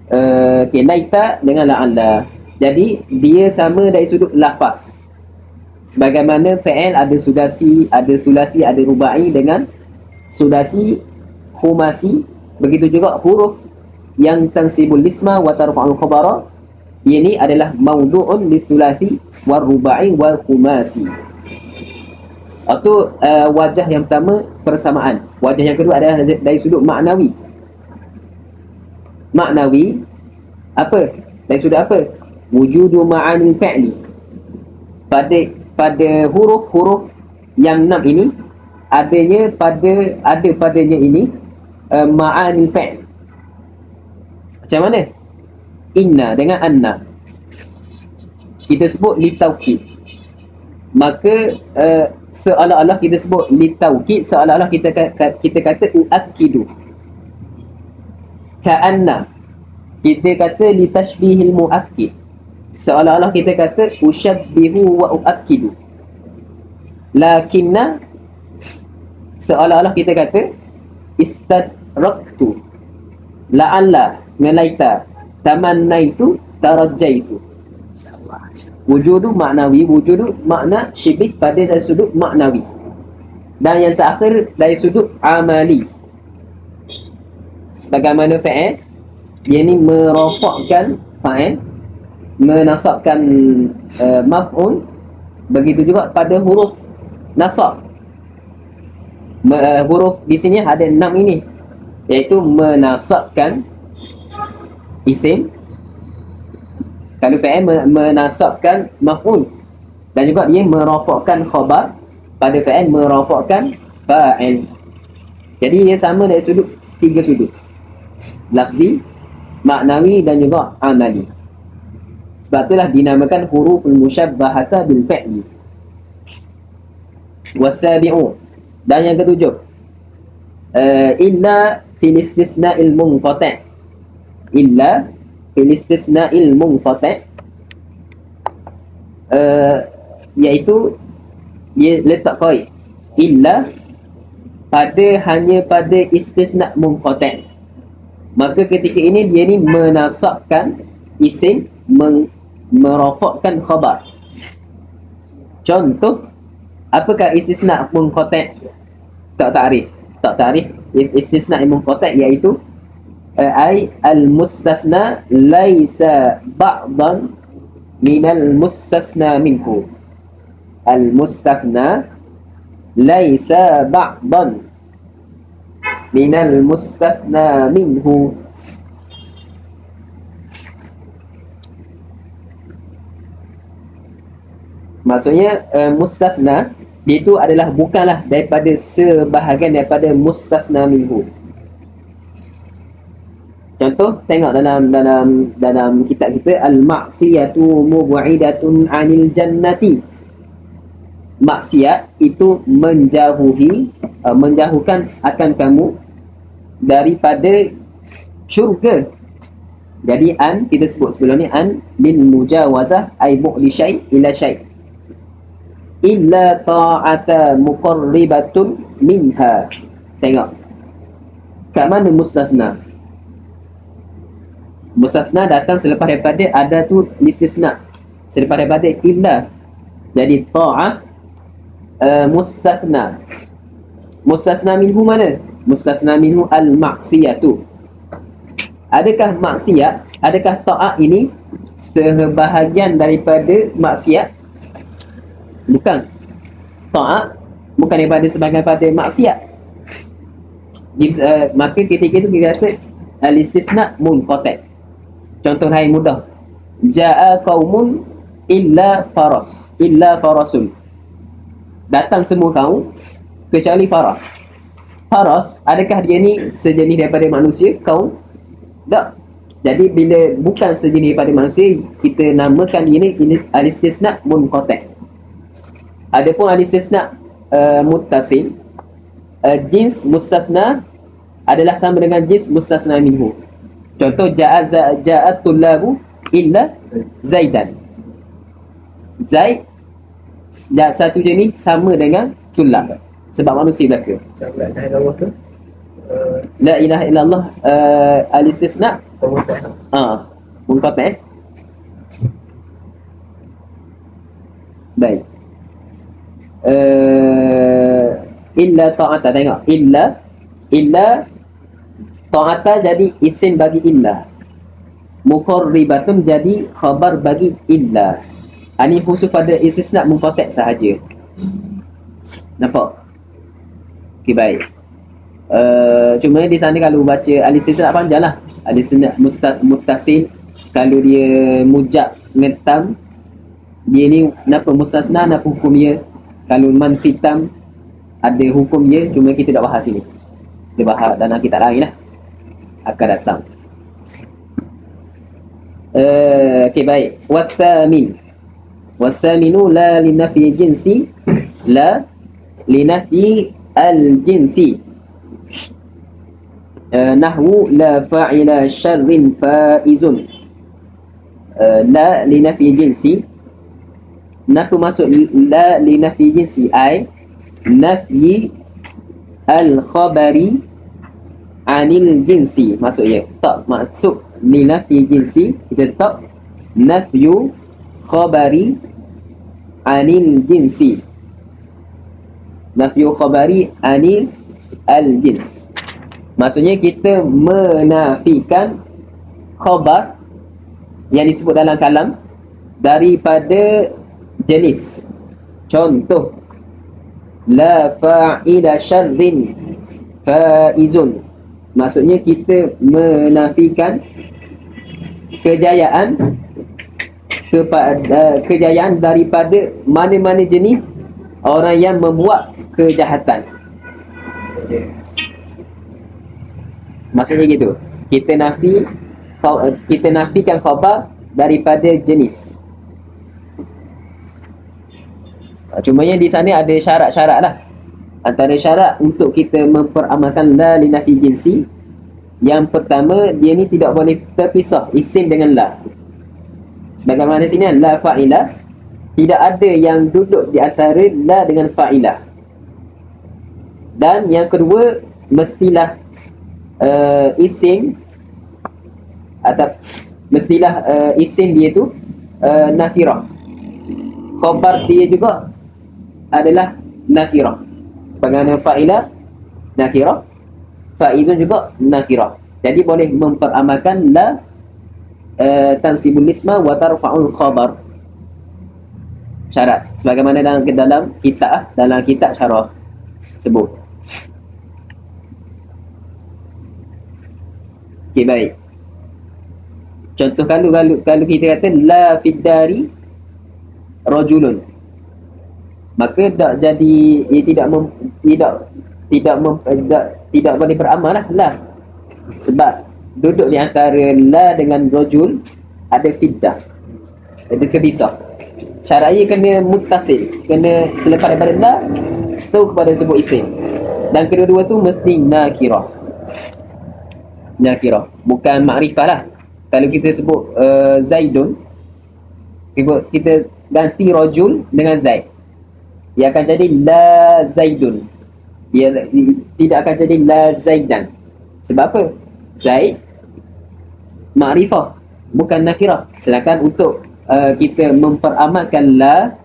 Okay, laita dengan la'alla. Jadi dia sama dari sudut lafaz. Sebagaimana fi'il ada sudasi, ada sulasi, ada rubai dengan sudasi, khumasi. Begitu juga huruf yang tansibul isma wa tarfa'ul khabara, ini adalah maudu'un lisulasi wal rubai wal khumasi. Itu wajah yang pertama, persamaan. Wajah yang kedua adalah dari sudut maknawi. Maknawi apa? Dari sudut apa? Wujudu ma'anil fi'li. Pada huruf-huruf yang 6 ini ada padanya ini ma'anil fi'l. Macam mana? Inna dengan anna kita sebut litaukid. Maka seolah-olah kita sebut litaukid, seolah-olah kita kata uakkidu. Ka'anna kita kata litashbihil muakkid, seolah-olah kita kata ushabbihu wa uakkidu. Lakinna seolah-olah kita kata istadraktu, la'alla ngelaita, tamannaitu tarajjaitu. Wujudu maknawi, wujudu makna syibih pada dari sudut maknawi. Dan yang terakhir dari sudut amali. Sebagaimana fa'il, ia ni merofakkan fa'il, menasabkan maf'ul. Begitu juga pada huruf nasab. Huruf di sini ada 6 ini, iaitu menasabkan isim, kalau fa'il menasabkan maf'ul, dan juga dia merafakkan khabar, pada fa'il merafakkan fa'il. Jadi dia sama dari sudut 3 sudut, lafzi, maknawi dan juga amali. Sebab itulah dinamakan huruful musyabbahata bil fi'li. Wasabi'u, dan yang ketujuh illa fil istisna'il munqati'. Illa fil istisna'il munqati', iaitu dia letak qaid illa hanya pada istisna' munqati'. Maka ketika ini dia ni menasabkan isim, merafakkan khabar. Contoh, apakah istisna' munqati'? Tak ta'rif istisna' munqati' iaitu ay al-mustasna laisa ba'dan minal mustasna minhu. Al-mustasna laisa ba'dan minal mustasna minhu. Maksudnya mustasna itu adalah bukanlah daripada sebahagian daripada mustasna minhu. Contoh, tengok dalam kitab kita, al-ma'siyatu mub'idatun 'anil jannati. Maksiat itu menjauhkan akan kamu daripada syurga. Jadi kita sebut sebelum ni lil mujawazah ay bu'li syai' ila syai'. Illa ta'ata muqarribatun minha. Tengok kat mana mustasna. Mustasna datang selepas daripada ada tu istisna, selepas daripada illa. Jadi ta'ah mustasna. Mustasna minhu mana? Mustasna minhu al-maksiyatu. Adakah maksiat, adakah ta'ah ini sebahagian daripada maksiat? Bukan. Ta'ah bukan daripada sebahagian daripada maksiat. Maka ketika itu kita kata al-istisna munqati'. Contoh lain mudah. Ja'a qaumun illa farasun. Datang semua kaum kecuali faras. Faras, adakah dia ni sejenis daripada manusia? Kaum? Tak. Jadi bila bukan sejenis daripada manusia, kita namakan ini al-istisna munqati'. Adapun al-istisna muttasil, jins mustasna adalah sama dengan jins mustasna minhu. Contoh ja'at tullabu illa Zaidan. Zaid satu jenis sama dengan tullab sebab manusia belaka. Macam la ilaha illallah tu La ilaha illallah al-istisna pemutak. munqati'. Baik. Illa ta'ata, tengok illa ta'ata jadi isim bagi illa, mufarribatun jadi khabar bagi illa. Ini khusus pada istisna munqati' sahaja. Nampak? Okey, baik. Cuma di sana kalau baca al-istisna panjang lah. Al-istisna muttasil, kalau dia mujab ngetam, dia ni napa mustasna, napa hukum dia. Kalau manfitam ada hukum dia, cuma kita tak bahas ini. Kita bahas dalam kitab lain lah, akan datang. Okey, baik. Wasaminu la linafi jinsi, la linafi al-jinsi. Nahwu la fa'ila syarrin faizun. La linafi jinsi. Napa maksud la linafi jinsi? Ai nafyi al-khabari anil jinsi. Maksudnya tak maksud linafi jinsi, kita tak nafyu khabari anil jinsi. Nafyu khabari anil al-jins. Maksudnya kita menafikan khabar yang disebut dalam kalam daripada jenis. Contoh la fa'ila syarrin faizun. Maksudnya kita menafikan kejayaan kejayaan daripada mana-mana jenis orang yang membuat kejahatan. Maksudnya gitu. Kita nafikan khabar daripada jenis. Cumanya di sana ada syarat-syarat lah. Antara syarat untuk kita memperamalkan la linafi jinsi, yang pertama, dia ni tidak boleh terpisah isim dengan la. Sebagaimana sini la fa'ilah, tidak ada yang duduk di antara la dengan fa'ilah. Dan yang kedua, mestilah isim atau mestilah isim dia tu nakirah. Khabar dia juga adalah nakirah. Bagaimana fa'ilah nakirah, fa'izun juga nakirah. Jadi boleh memperamalkan la tansibul isma wa tarfa'ul khabar. Syarat sebagaimana dalam kitab syarah sebut. Okey, baik. Contoh kalau kita kata la fid dari rajulun, maka tak jadi tidak boleh beramal lah. Sebab duduk di antara la dengan rajul ada fiddah, ada kepisah. Syaratnya kena muttasil, kena selepas daripada la tu kepada sebut isim, dan kedua-dua tu mesti nakirah, bukan makrifah lah. Kalau kita sebut Zaidun, kita ganti rajul dengan Zaid, ia akan jadi la Zaidun, dia tidak akan jadi la Zaidan. Sebab apa? Zaid makrifah, bukan nakirah. Sedangkan untuk kita memperamalkan la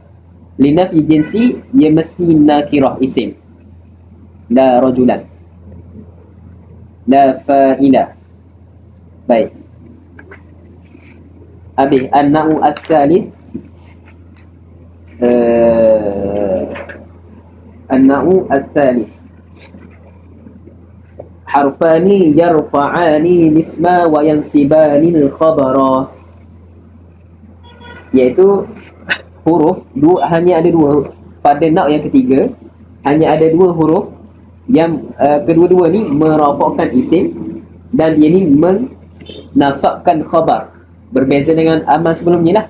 linafi jinsi, ia mesti nakirah isim. La rajulan, la fa'ilah. Baik. Habis an-na'u ats-tsalits. An-na'u ats-tsalits harfani yarfa'ani lisma wa yansibani al-khabara. Iaitu huruf hanya ada dua. Pada na'u yang ketiga hanya ada dua huruf yang kedua-dua ni merafakkan isim, dan dia ni menasabkan khabar. Berbeza dengan amal sebelumnya lah.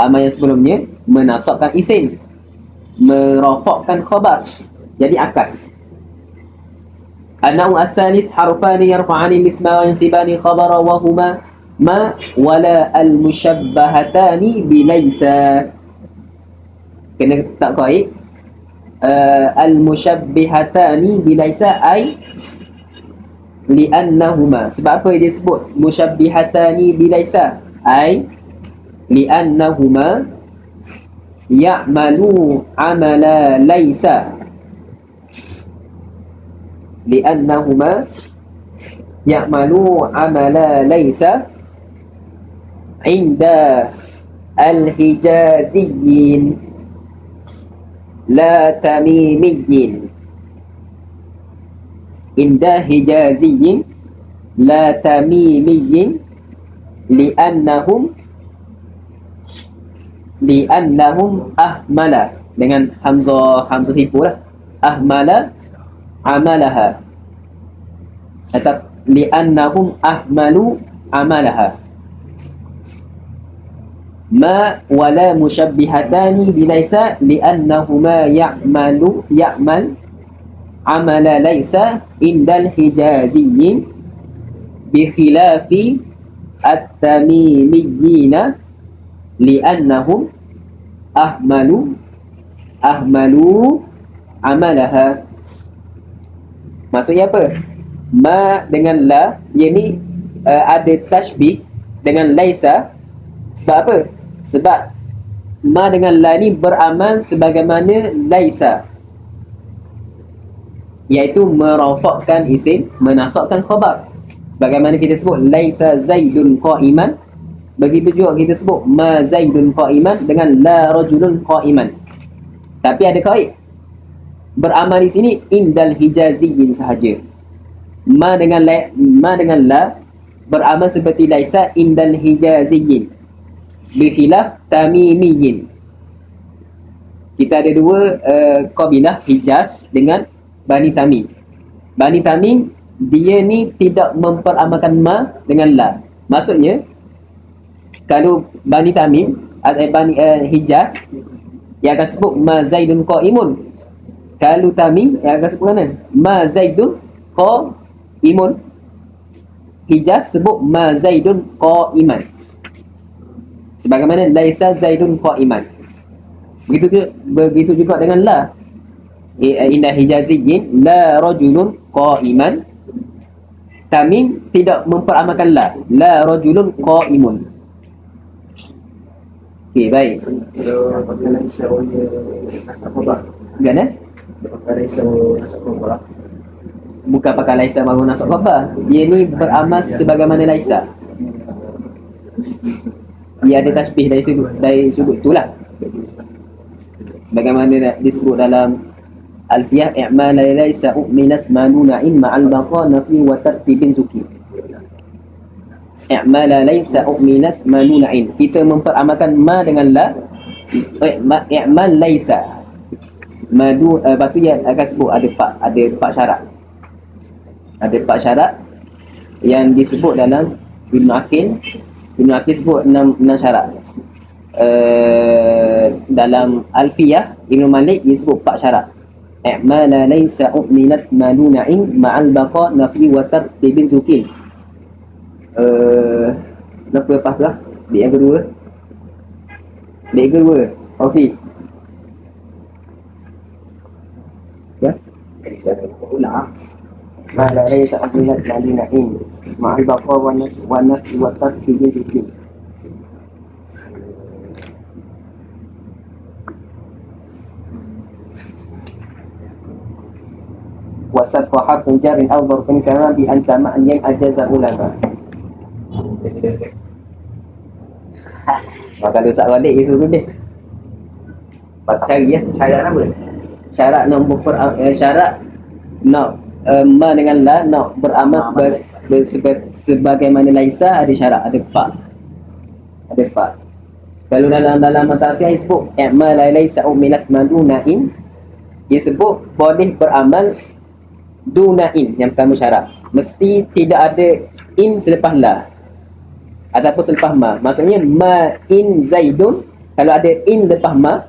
Amal yang sebelumnya menasabkan isim, merafakkan khabar. Jadi akas. النوع الثالث حرفان يرفعان الاسم وينصبان خبر وهما ما ولا المشبهتان بليس. Kena tak baik. Al-mushabbihatani bilaisa ay li'annahuma. Sebab apa dia sebut mushabbihatani bilaisa? Ay li'annahuma ya'malu amala laisa. Li'annahuma ya'malu amala laisa inda al-hijaziyyin la tamimiyyin. Inda hijaziyyin la tamimiyyin li'annahum ahmala, dengan hamzah tipu lah, ahmala amalaha, atau li'annahum ahmalu amalaha. Ma wala mushabbihatani bilaisa li'annahuma ya'mal amala laisa indal hijaziyyin bi khilafi at-tamimiyyina li'annahum ahmalu amalaha. Maksudnya apa? Ma dengan la, ia ni ada tashbih dengan laisa. Sebab apa? Sebab ma dengan la ni beramal sebagaimana laisa, iaitu merafakkan isim, menasabkan khabar. Sebagaimana kita sebut laisa zaidun qa'iman, begitu juga kita sebut ma zaidun qa'iman dengan la rajulun qa'iman. Tapi ada kaid. Beramal di sini indal hijaziyyin sahaja. Ma dengan la beramal seperti laisa indal hijaziyyin bikhilaf tamimiyyin. Kita ada dua qabilah, Hijaz dengan Bani Tamim. Bani Tamim dia ni tidak memperamalkan ma dengan la. Maksudnya kalau Bani Tamim Hijaz, dia akan sebut ma zaidun qa'imun. Kalau Tamim, dia akan sebut mana? Ma zaidun qa'imun. Hijaz sebut ma zaidun qa'iman, sebagaimana laisa zaidun qa'iman. Begitu juga dengan la. Indah hijaziyyin la rajulun qa'iman. Tamim tidak memperamalkan la rajulun qa'imun. Okey, baik. Kalau pakai laisa boleh nasab khabar. Gana? Pakai laisa nasab khabar. Bukan pakai laisa baru nasab khabar. Dia ni beramal sebagaimana laisa. Dia ada tasbih dari sudut itulah. Bagaimana disebut dalam Alfiyah, i'mal laisa u'minat manuna'in ma'al baqa nafi wa tartibin zuki. I'mal laisa u'minat manuna'in, kita memperamalkan ma dengan la. I'mal laisa madu, lepas tu dia akan sebut ada empat syarat. Ada 4 syarat yang disebut dalam Ibn Aqil sebut 6 syarat. Dalam Alfiyah Ibn Malik dia sebut 4 syarat. I'mala laysa u'minat maluna'in ma'al baqa nafi wa tartibin zukin. Lepas tu lah bit yang kedua. Rafi. Ya? Ulang. Ma la laysa u'minat maluna'in ma'al baqa wa nafi wa tartibin zukin. Wasat harf jarin aw dharfin kama bi anta ma'yan ajaza ulama. Maka dia sak balik itu deh. Cari ya, syarat apa? Syarat nak syarat nak ma dengan la nak beramal sebagaimana laisa, ada syarat, ada 4. Kalau dalam matafiah sebut i'mal laisa umilat madunain, dia sebut boleh beramal dunain. Yang pertama syarat mesti tidak ada in selepas la ataupun selepas ma. Maksudnya ma in zaidun, kalau ada in lepas ma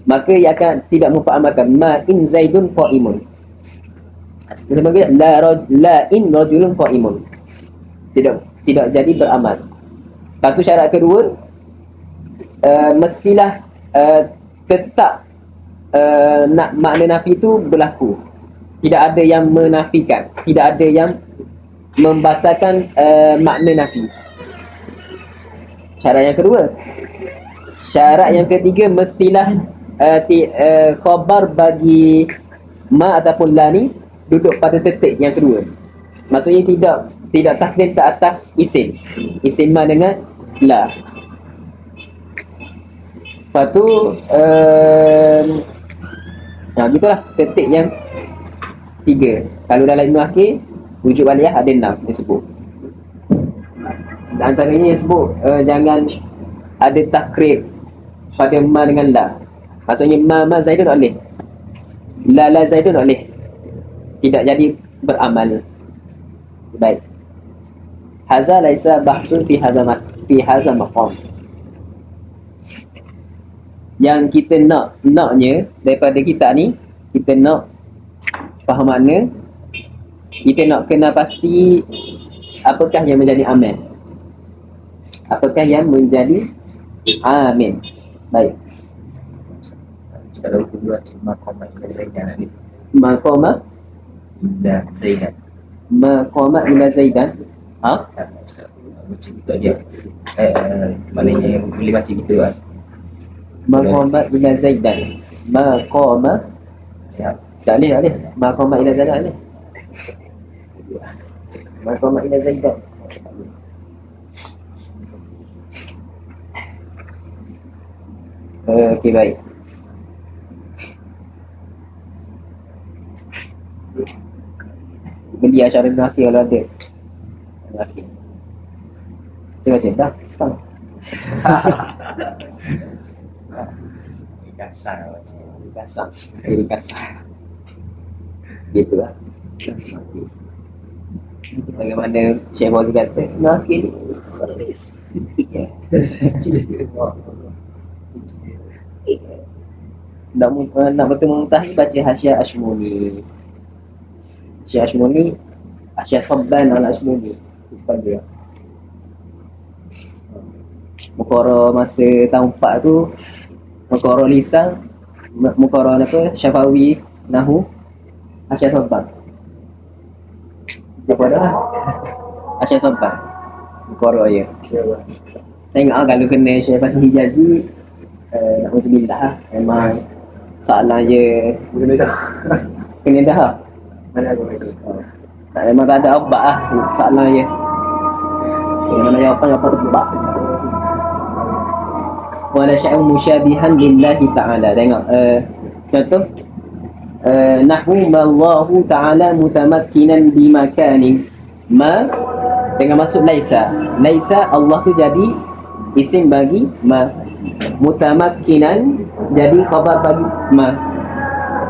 maka ia akan tidak memperamalkan ma in zaidun qaimun. Kita panggil la in rajulun qa'imun. Tidak jadi beramal. Lepas tu syarat kedua, mestilah tetap nak makna nafi tu berlaku. Tidak ada yang menafikan, tidak ada yang membatalkan makna nafi. Syarat yang kedua. Syarat yang ketiga, mestilah khabar bagi ma ataupun la ni duduk pada titik yang kedua. Maksudnya tidak takdim ke atas isim. Isim ma dengan la. Lepas tu gitulah titik yang tiga. Kalau dalam Ibnu Akil wujud aliyah ada 6 disebut. Antaranya yang sebut jangan ada takrib pada ma dengan la. Maksudnya ma zaidun alih, la zaidun alih, tidak jadi beramal. Baik. Hadza laisa bahsun fi hadza maqam. Yang kita naknya daripada kita ni, kita nak faham makna, kita nak kena pasti apakah yang menjadi amal, apakah yang menjadi amin. Baik. Kalau kedua maqama ila zaidan ni. Maqama Ila zaidan. Maqama ila zaidan. Ha? Macam itu dia. Maknanya boleh baca gitu kan. Maqama ila zaidan. Maqama Siap. tak boleh. Maqama ila zaidan boleh. Maqama ila zaidan. Okey, baik. Beli asyara Ibn Akil kalau ada. Ibn Akil. Macam-macam dah. Setang. Kasar macam. Kasar. Jadi kasar. Gitu lah. Bagaimana Syekh Fauzi kata, Ibn Akil ni sikit je. Nak betul mengetahui baca Hasyiah Ashmuni. Hasyiah Ashmuni, Hasyiah Sabban al-Ashmuni. Bukan dia. Muqarrar masa tahun 4 tu, muqarrar lisan, muqarrar apa? Syafawi, Nahu, Hasyiah Sabban. Apa dah? Hasyiah Sabban. Muqarrar je. Tengok kalau kena Syekh Fatih Hijazi, na'udzubillah, memang salah je. Kena dah. Mana aku itu? Tak, memang tak ada obat lah. Salah je. Mana jawapan obat. Wala syai'un musyabihan lillahi ta'ala. Tengok contoh nahwu mallahu ta'ala mutamakkinan bimakanin ma dengan maksud laisa. Laisa Allah tu jadi isim bagi ma. Mutamakkinan jadi khabar bagi ma.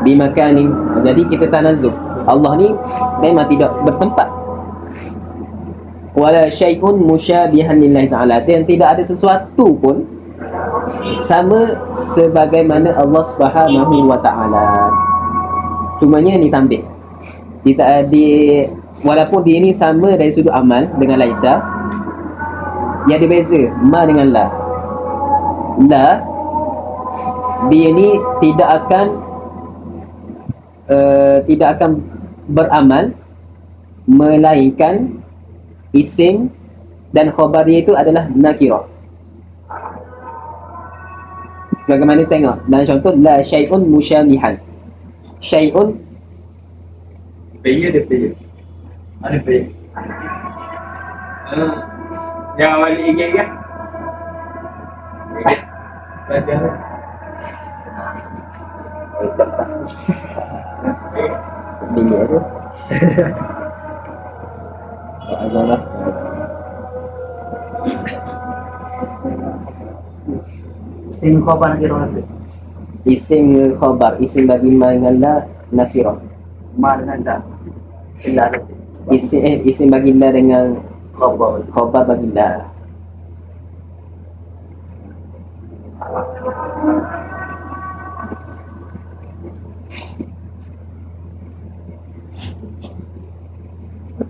Bimakanin. Jadi kita tanazzuh. Allah ni memang tidak bertempat. Wala syai'un musyabihan lillahi ta'ala. Dan tidak ada sesuatu pun sama sebagaimana Allah Subhanahu wa ta'ala. Cumanya ni tambah. Walaupun dia ni sama dari sudut amal dengan laisa, yang ada beza ma dengan la. La dia ni tidak akan beramal melainkan isim dan khabar dia itu adalah nakirah. Bagaimana tengok dalam contoh la syai'un musyamihan. Syai'un Paya dia paya. Mana paya? Jangan balik lagi kan? Baca lah. bila tu? Azan lah. Isim khabar nak kira apa? Isim khabar, isim bagi ma dengan la nakirah. Ma dengan la. Sila nanti. Isim bagi la dengan khabar bagi la.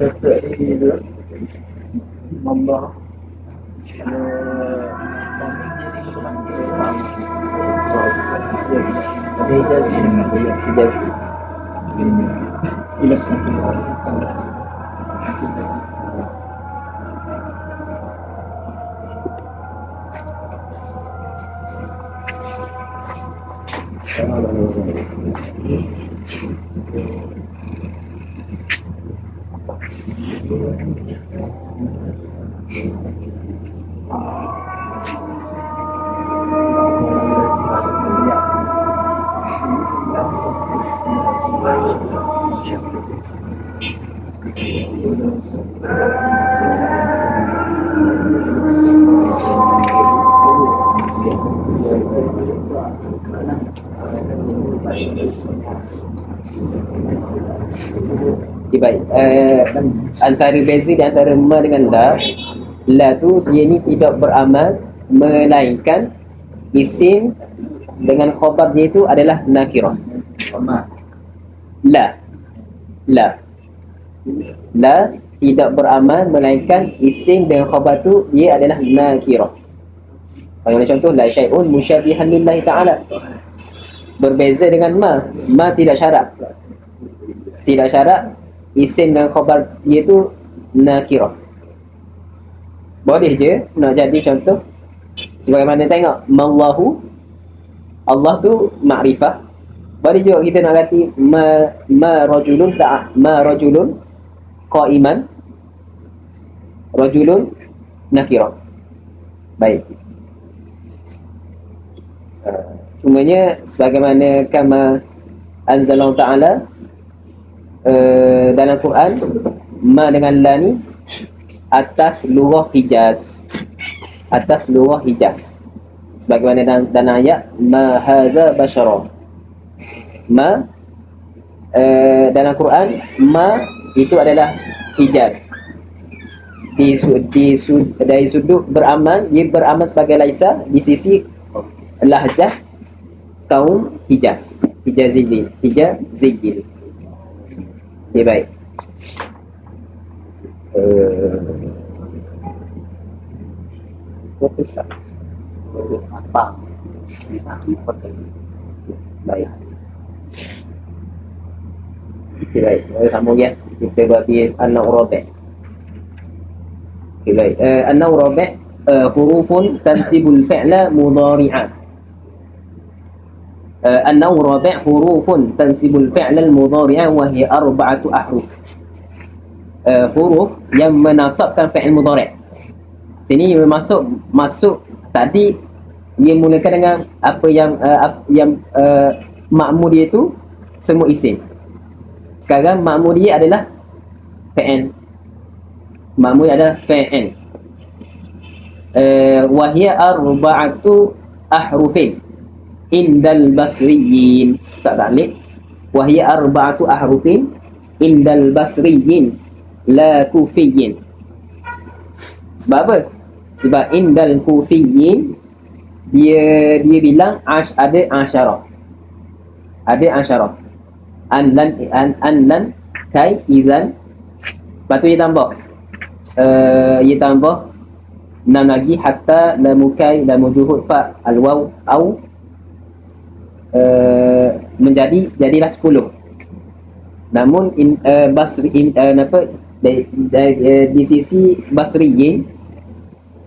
Tetap ini tu Allah ada ijazah Ijazah. ila sampai Okay, baik. Antara beza di antara ma dengan la tu dia ni tidak beramal melainkan isim dengan khabar dia itu adalah nakirah. La tidak beramal melainkan isim dengan khabar tu dia adalah nakirah. Bagaimana contoh, la syai'un musyabihan lillahi ta'ala. Berbeza dengan ma tidak syarat. Tidak syarat isim dan khabar dia tu nakirah. Boleh je nak jadi contoh sebagaimana tengok mallahu, Allah tu makrifah. Boleh juga kita nak ganti ma rajulun qa'iman, rajulun nakirah. Baik. Cumanya sebagaimana kama anzalallahu ta'ala dalam Quran, ma dengan la ni atas lughah Hijaz. Atas lughah Hijaz. Sebagaimana dalam ayat ma hadza basyara. Ma dalam Quran ma itu adalah Hijaz. Dari sudut beramal, dia beramal sebagai laisa di sisi lahjah kaum Hijaz. Hijaziyin. Okay, baik. Apa? Baik. Okay, baik. Sambung ya. Kita bagi an-naw rabi'. Okay, baik. An-naw rabi' hurufun tansibul fi'la mudhari'an. An-naw rabi' hurufun tansibul fi'la al-mudhari'a wa hiya arba'atu ahruf. Huruf yang menasabkan fi'il mudhari'. Sini masuk tadi dia mulakan dengan apa yang makmur dia itu semua isim. Sekarang makmur dia adalah fi'il. Makmur dia adalah fi'il. Wa hiya arba'atu ahrufin indal basriyin. Tak taklid. Wa hiya arba'atu ahrufin indal basriyin la kufiyin. Sebab apa? Sebab indal kufiyin dia bilang ada asyarah. Ada asyarah. An lan kai izan. Lepas tu dia tambah 6 lagi hatta la mukai la mujuhud fa al waw au jadilah 10. Namun di sisi basriyin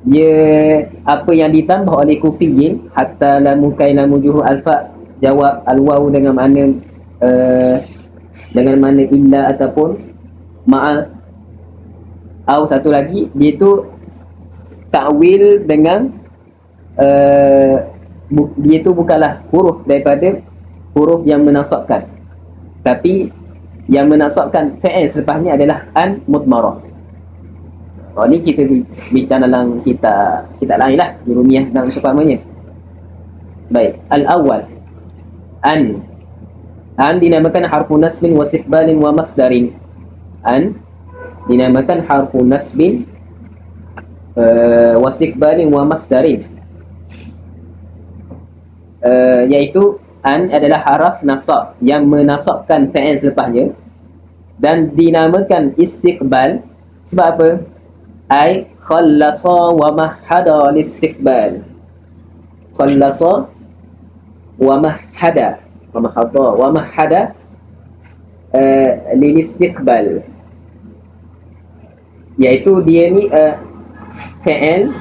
dia apa yang ditambah oleh kufiyin hatta la mukai la mujuhud alfa jawab al waw dengan makna illa ataupun ma'a, au satu lagi dia tu takwil dengan dia tu bukanlah huruf daripada huruf yang menasabkan, tapi yang menasabkan fi'il selepasnya adalah an mudmarah. Ni kita bincang dalam kitab lain lah, Jurumiyah dan seumpamanya. Baik, al-awwal an dinamakan harfu nasbin wa istiqbalin wa masdarin. An dinamakan harfu nasbin wa istiqbalin wa masdarin, iaitu an adalah haraf nasab yang menasabkan fi'il selepasnya, dan dinamakan istiqbal sebab apa? Ai khallasa wa mahhada al-istiqbal. Khallasa wa mahhada lil istiqbal, iaitu dia ni fi'il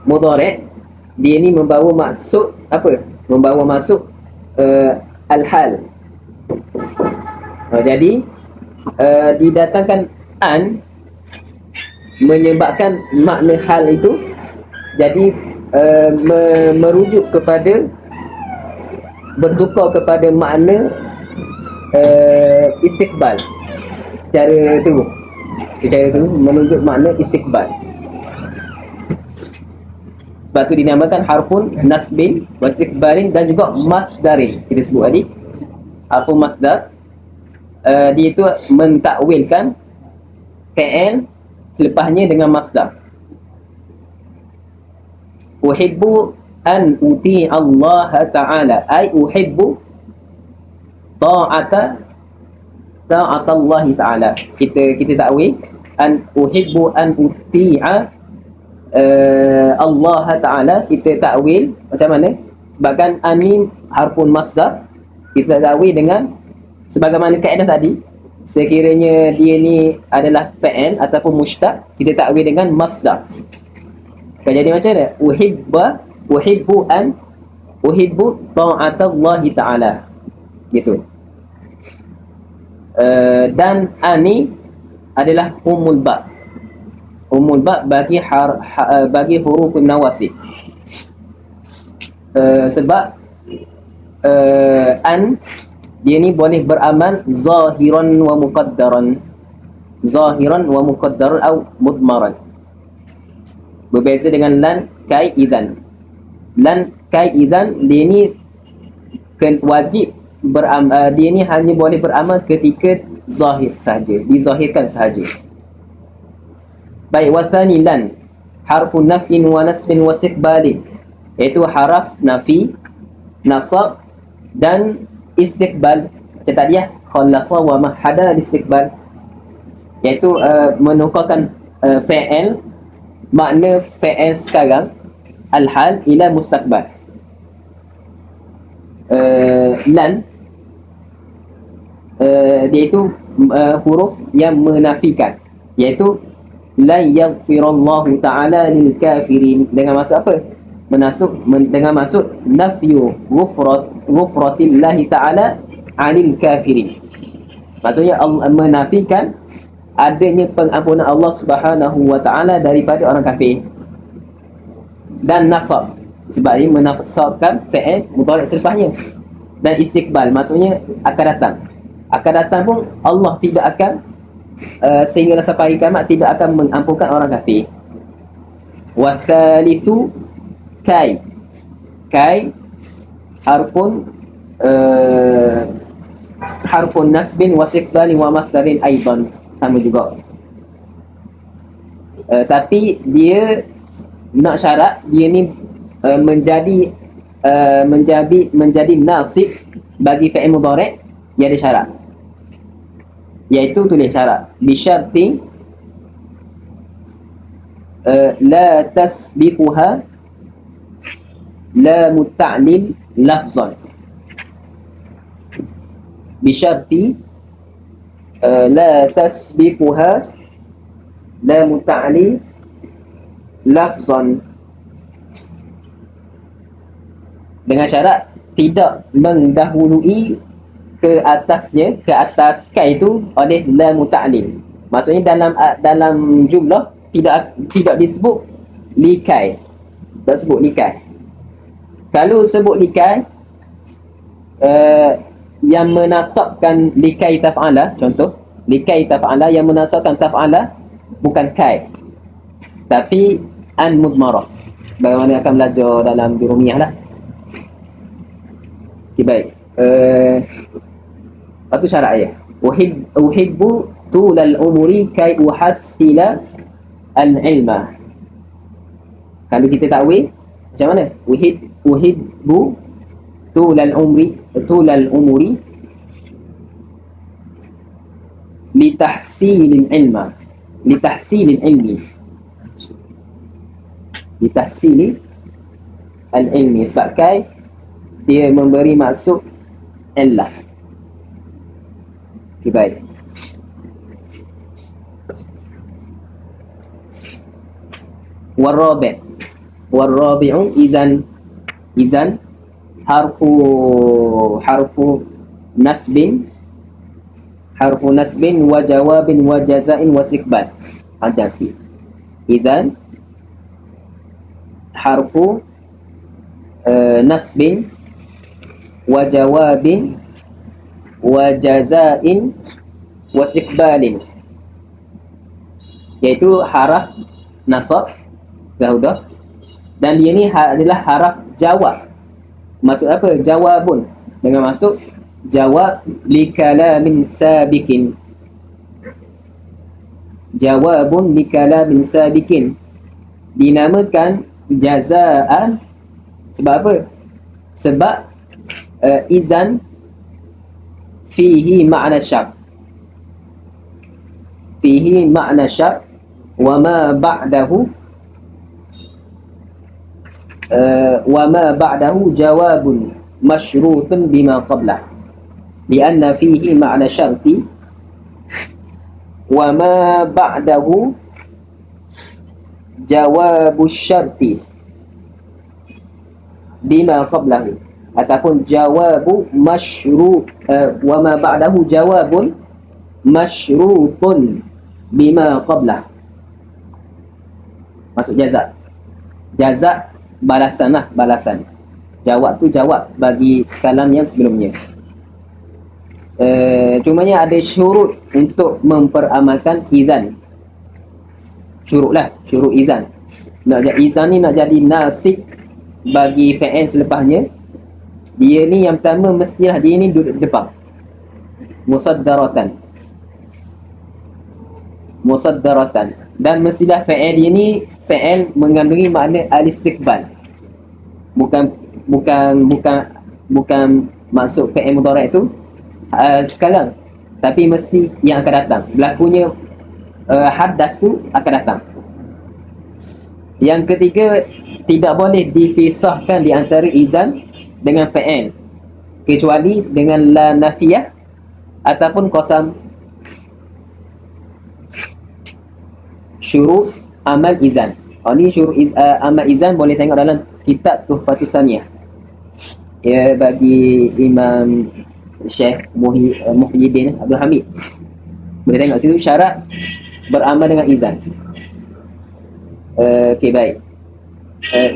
mudhari', dia ni membawa maksud apa? Membawa maksud al-hal. Jadi didatangkan an menyebabkan makna hal itu jadi merujuk kepada, bertukar kepada makna istiqbal secara terus menunjuk makna istiqbal. Sebab tu dinamakan harfun nasbin wa istiqbalin dan juga masdarin. Kita sebut tadi harfun masdar, dia itu mentakwilkan fi'il selepasnya dengan masdar. Uhibbu an uti Allah Ta'ala, ay uhibbu ta'ata Allah Ta'ala. Kita takwil an uhibbu an uti'a Allah Ta'ala, kita takwil macam mana? Sebabkan an ni harfun masdar, kita takwil dengan sebagaimana kaedah tadi, sekiranya dia ni adalah fa'il ataupun mushtaq, kita takwil dengan masdar. Jadi macam mana? Uhibbu ta'atallahi ta'ala, gitu. Dan ani adalah umul ba' bagi huruf nawasib. Sebab an dia ni boleh beramal zahiran wa muqaddaran atau mudmaran. Berbeza dengan lan kai idzan. Lan kai idzan dia ni wajib dia ni hanya boleh beramal ketika zahir sahaja, dizahirkan sahaja. Baik, wathani lan harfun nafin wa nasbin wa istiqbalin, iaitu haraf nafi, nasab dan istiqbal. Macam tadi ya, khallasa wa mahada istiqbal, iaitu menukarkan fi'il, makna fi'il sekarang, al-hal ila mustaqbal. Lan dia itu huruf yang menafikan, iaitu la yaghfirallahu ta'ala lil kafirin, dengan maksud apa? Dengan maksud nafyu ghufratillahi ta'ala 'anil kafirin. Maksudnya Allah menafikan adanya pengampunan Allah Subhanahu wa ta'ala daripada orang kafir. Dan nasab, sebab dia menasabkan fi'il mudhari' selepasnya. Dan istiqbal, maksudnya akan datang pun Allah tidak akan sehingga sampai hari kiamat tidak akan mengampunkan orang kafir. Wa thalithu kai harfun nasbin wa istiqbalin wa masdarin aidan, sama juga. Tapi dia nak syarat dia ni menjadi nasib bagi fi'il mudhari', dia ada syarat, iaitu tulis syarat bisyarti la tasbiquha la muta'lil lafzan. Bisyarti la tasbiquha la muta'lil lafzan, dengan syarat tidak mendahului ke atas kai itu oleh la muta'lil. Maksudnya dalam jumlah tidak disebut likai. Tak sebut likai. Kalau sebut likai yang menasabkan likai taf'ala, contoh likai taf'ala yang menasabkan taf'ala bukan kai tapi an mudmarah, bagaimana akan belajar dalam jurumiyah lah. Okay, baik. Itu syarat ya. Uhibbu tulal umuri kai uhassila al-ilma. Kalau kita takwil macam mana? Uhibbu tulal umuri litahsilil ilma, litahsilil ilmi, litahsilil al-ilmi, sebabkan dia memberi maksud illah. Okay, baik. Warrabi'u izan harfu nasbin wa jawabin wa jazain wa istiqbal. Panjang sikit. Izan harfu nasbin wa jawabin wa jazain wa istiqbalin, iaitu haraf nasab dah, dan dia ni adalah haraf jawab. Maksud apa? Jawabun, dengan maksud jawab li kalamin sabiqin, jawabun li kalamin sabiqin, dinamakan jazaan sebab apa? Sebab izan fihi ma'na syart, fihi ma'na syart wa ma ba'dahu jawabun masyrutun bima qablah, lianna fihi ma'na syarti wa ma ba'dahu jawabus syarti bima qablahu, ataupun jawabu masyrut wa ma ba'dahu jawabun masyrutun bima qablah. Maksud jaza balasan lah, balasan. Jawab tu jawab bagi kalam yang sebelumnya. Cumanya ada syurut untuk memperamalkan izan. Syurut izan. Izan ni nak jadi nasib bagi fi'il selepasnya. Dia ni yang pertama mestilah dia ni duduk depan, musaddaratan, dan mestilah fi'il dia ni fi'il mengandungi makna al-istiqbal, bukan maksud fi'il mudhari' itu sekarang, tapi mesti yang akan datang, berlakunya hadas tu akan datang. Yang ketiga, tidak boleh dipisahkan di antara izan dengan fi'il, kecuali dengan la nafiyah ataupun qasam. Syurut amal izan. Ni syurut amal izan boleh tengok dalam kitab Tuhfatus Saniyah, ya, bagi Imam Syekh Muhyiddin Abdul Hamid. Boleh tengok situ syarat beramal dengan izan. Okey, baik.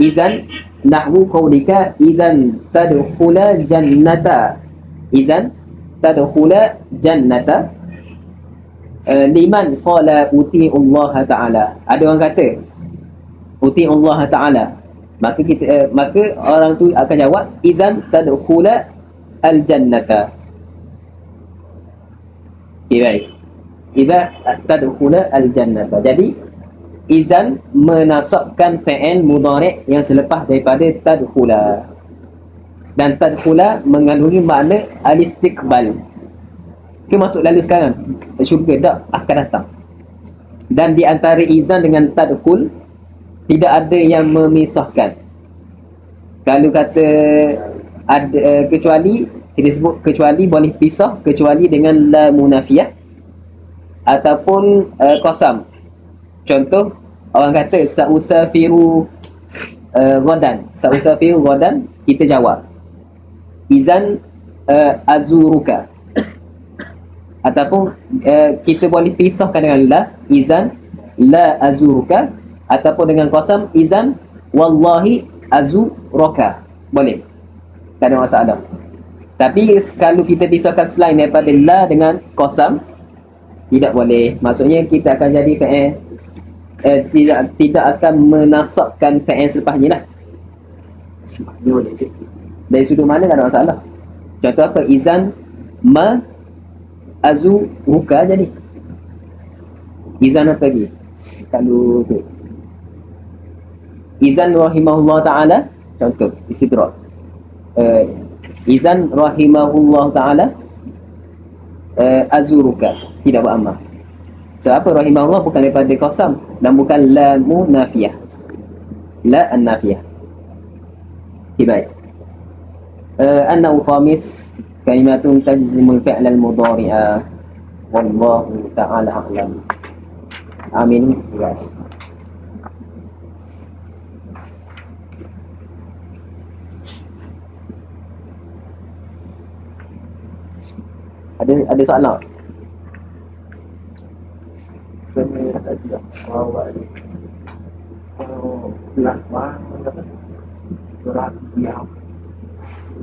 Izan nahwu qaulika idzan tadkhula jannata, izan tadkhula jannata. Liman qala uti'ullaha ta'ala, ada orang kata uti'ullaha ta'ala, maka orang tu akan jawab izan tadkhula al-jannata. Okay, baik. Idza tadkhula al-jannata, jadi izan menasabkan fi'il mudhari' yang selepas daripada tadkhula, dan tadkhula mengandungi makna al-istiqbal, ke masuk lalu sekarang, syurga tak akan datang. Dan di antara izan dengan tadkhul tidak ada yang memisahkan. Kalau kata ada kecuali, kita sebut kecuali boleh pisah, kecuali dengan la munafiyah ataupun qasam. Contoh, orang kata sa'usafiru ghadan, kita jawab izan azuruka, ataupun kita boleh pisahkan dengan la, izan la azuruka, ataupun dengan qasam izan wallahi azuruka, boleh, tak ada masalah. Tapi kalau kita pisahkan selain daripada la dengan qasam, tidak boleh. Maksudnya kita akan jadi fi'il, tidak akan menasabkan fi'il selepasnya lah. Dari sudut mana tak ada masalah. Contoh apa? Izan ma azuruka, jadi izan apa lagi? Kalau tu izan rahimahullah ta'ala, contoh istidrak, izan rahimahullah ta'ala, azuruka, tidak beramal. So apa rahimahullah bukan daripada qasam dan bukan lamu nafiyah, la an-nafiyah. Baik. Annahu khamis kalimatun tajzimul fi'l al-mudhari'a wallahu ta'ala a'lam. Amin. Yes. Ada soalan? Kena tadi dah bawa ni. Kalau belakang apa? Surat yang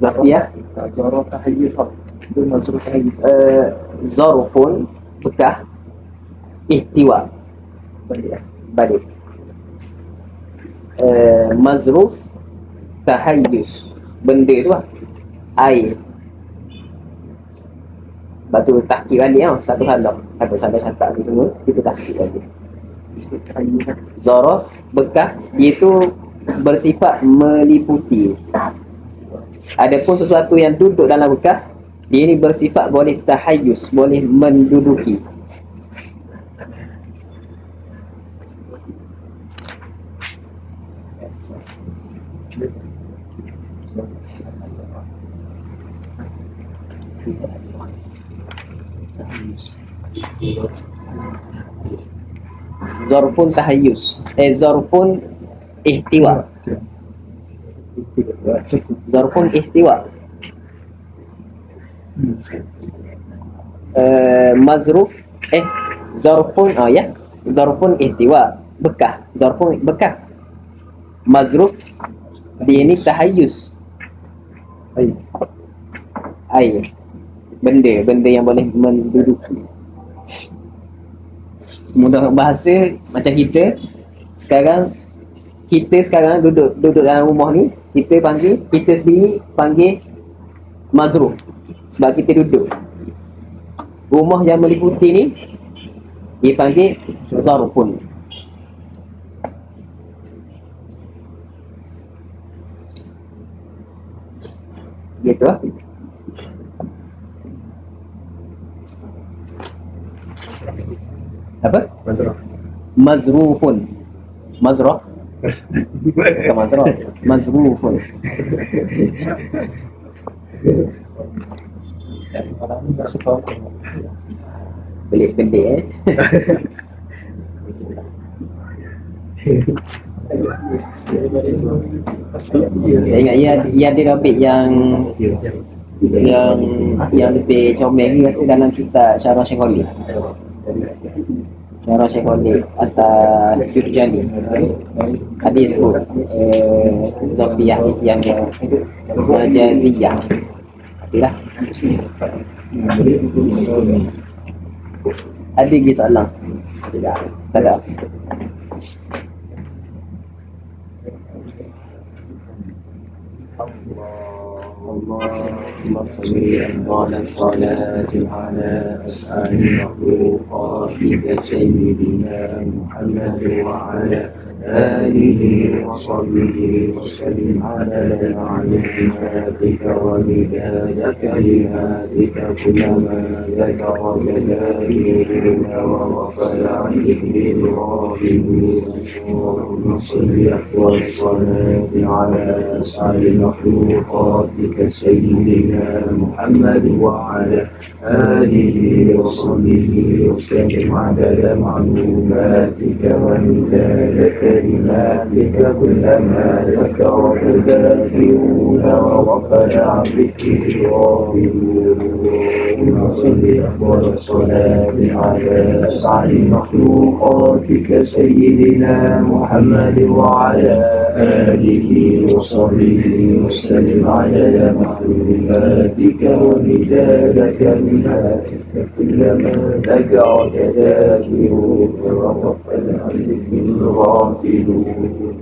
Zafiyah Zara tahayyul itu mazruf tahayyul zarfun bekah ihtiwa balik. Mazruf tahayyus, benda tu lah, air. Batu tahkik balik tau, satu salah. Apa salah catat ni semua, kita tahkik balik. Zaraf bekah, dia tu bersifat meliputi. Adapun sesuatu yang duduk dalam bekah, dia ni bersifat boleh tahayyus, boleh menduduki. Zarfun tahayyus, zarfun ihtiwa. Zarfun ihtiwa. Mazruf zarfun ya, zarfun ihtiwa, bekah, zarfun bekah. Mazruf dia ni tahayyus, air, benda yang boleh menduduki. Mudah bahasa macam kita sekarang duduk dalam rumah ni, kita sendiri panggil mazruf sebab kita duduk. Rumah yang meliputi ni dipanggil zarfun. Gitu lah. Apa? Mazrufun. Mazruf. Bukan mazruf. Mazrufun. Belik-belik Ingat ia ada rabit yang lebih comel ni rasa dalam kitab Syarah Syekh Khalid. Syarah Syekh Khalid atas Syurjani. Ada sebut Zafiyah yang Majaziyah. Adalah. Ada lagi soalan? Tidak. Tak ada. اللهم صل على الصلاة على أسعد مخلوقاتك سيدنا محمد وعلى آله وصحبه وسلم على معلوماتك ومداد كلماتك كلما ذكرك ذاكرون وغفل عنك الغافلون. اللهم صل أفضل الصلاة على أسعد مخلوقاتك سيدنا محمد وعلى آله وصحبه وسلم عدد معلوماتك ومداد كلماتك كلما ذكرك الذاكرون وغفل عن ذكره الغافلون. اللهم صل أفضل الصلاة على أسعد مخلوقاتك سيدنا محمد وعلى آله وصحبه وسلم عدد معلوماتك ومداد كلماتك كلما ذكرك ذاكرون وغفل عن ذكره الغافلون.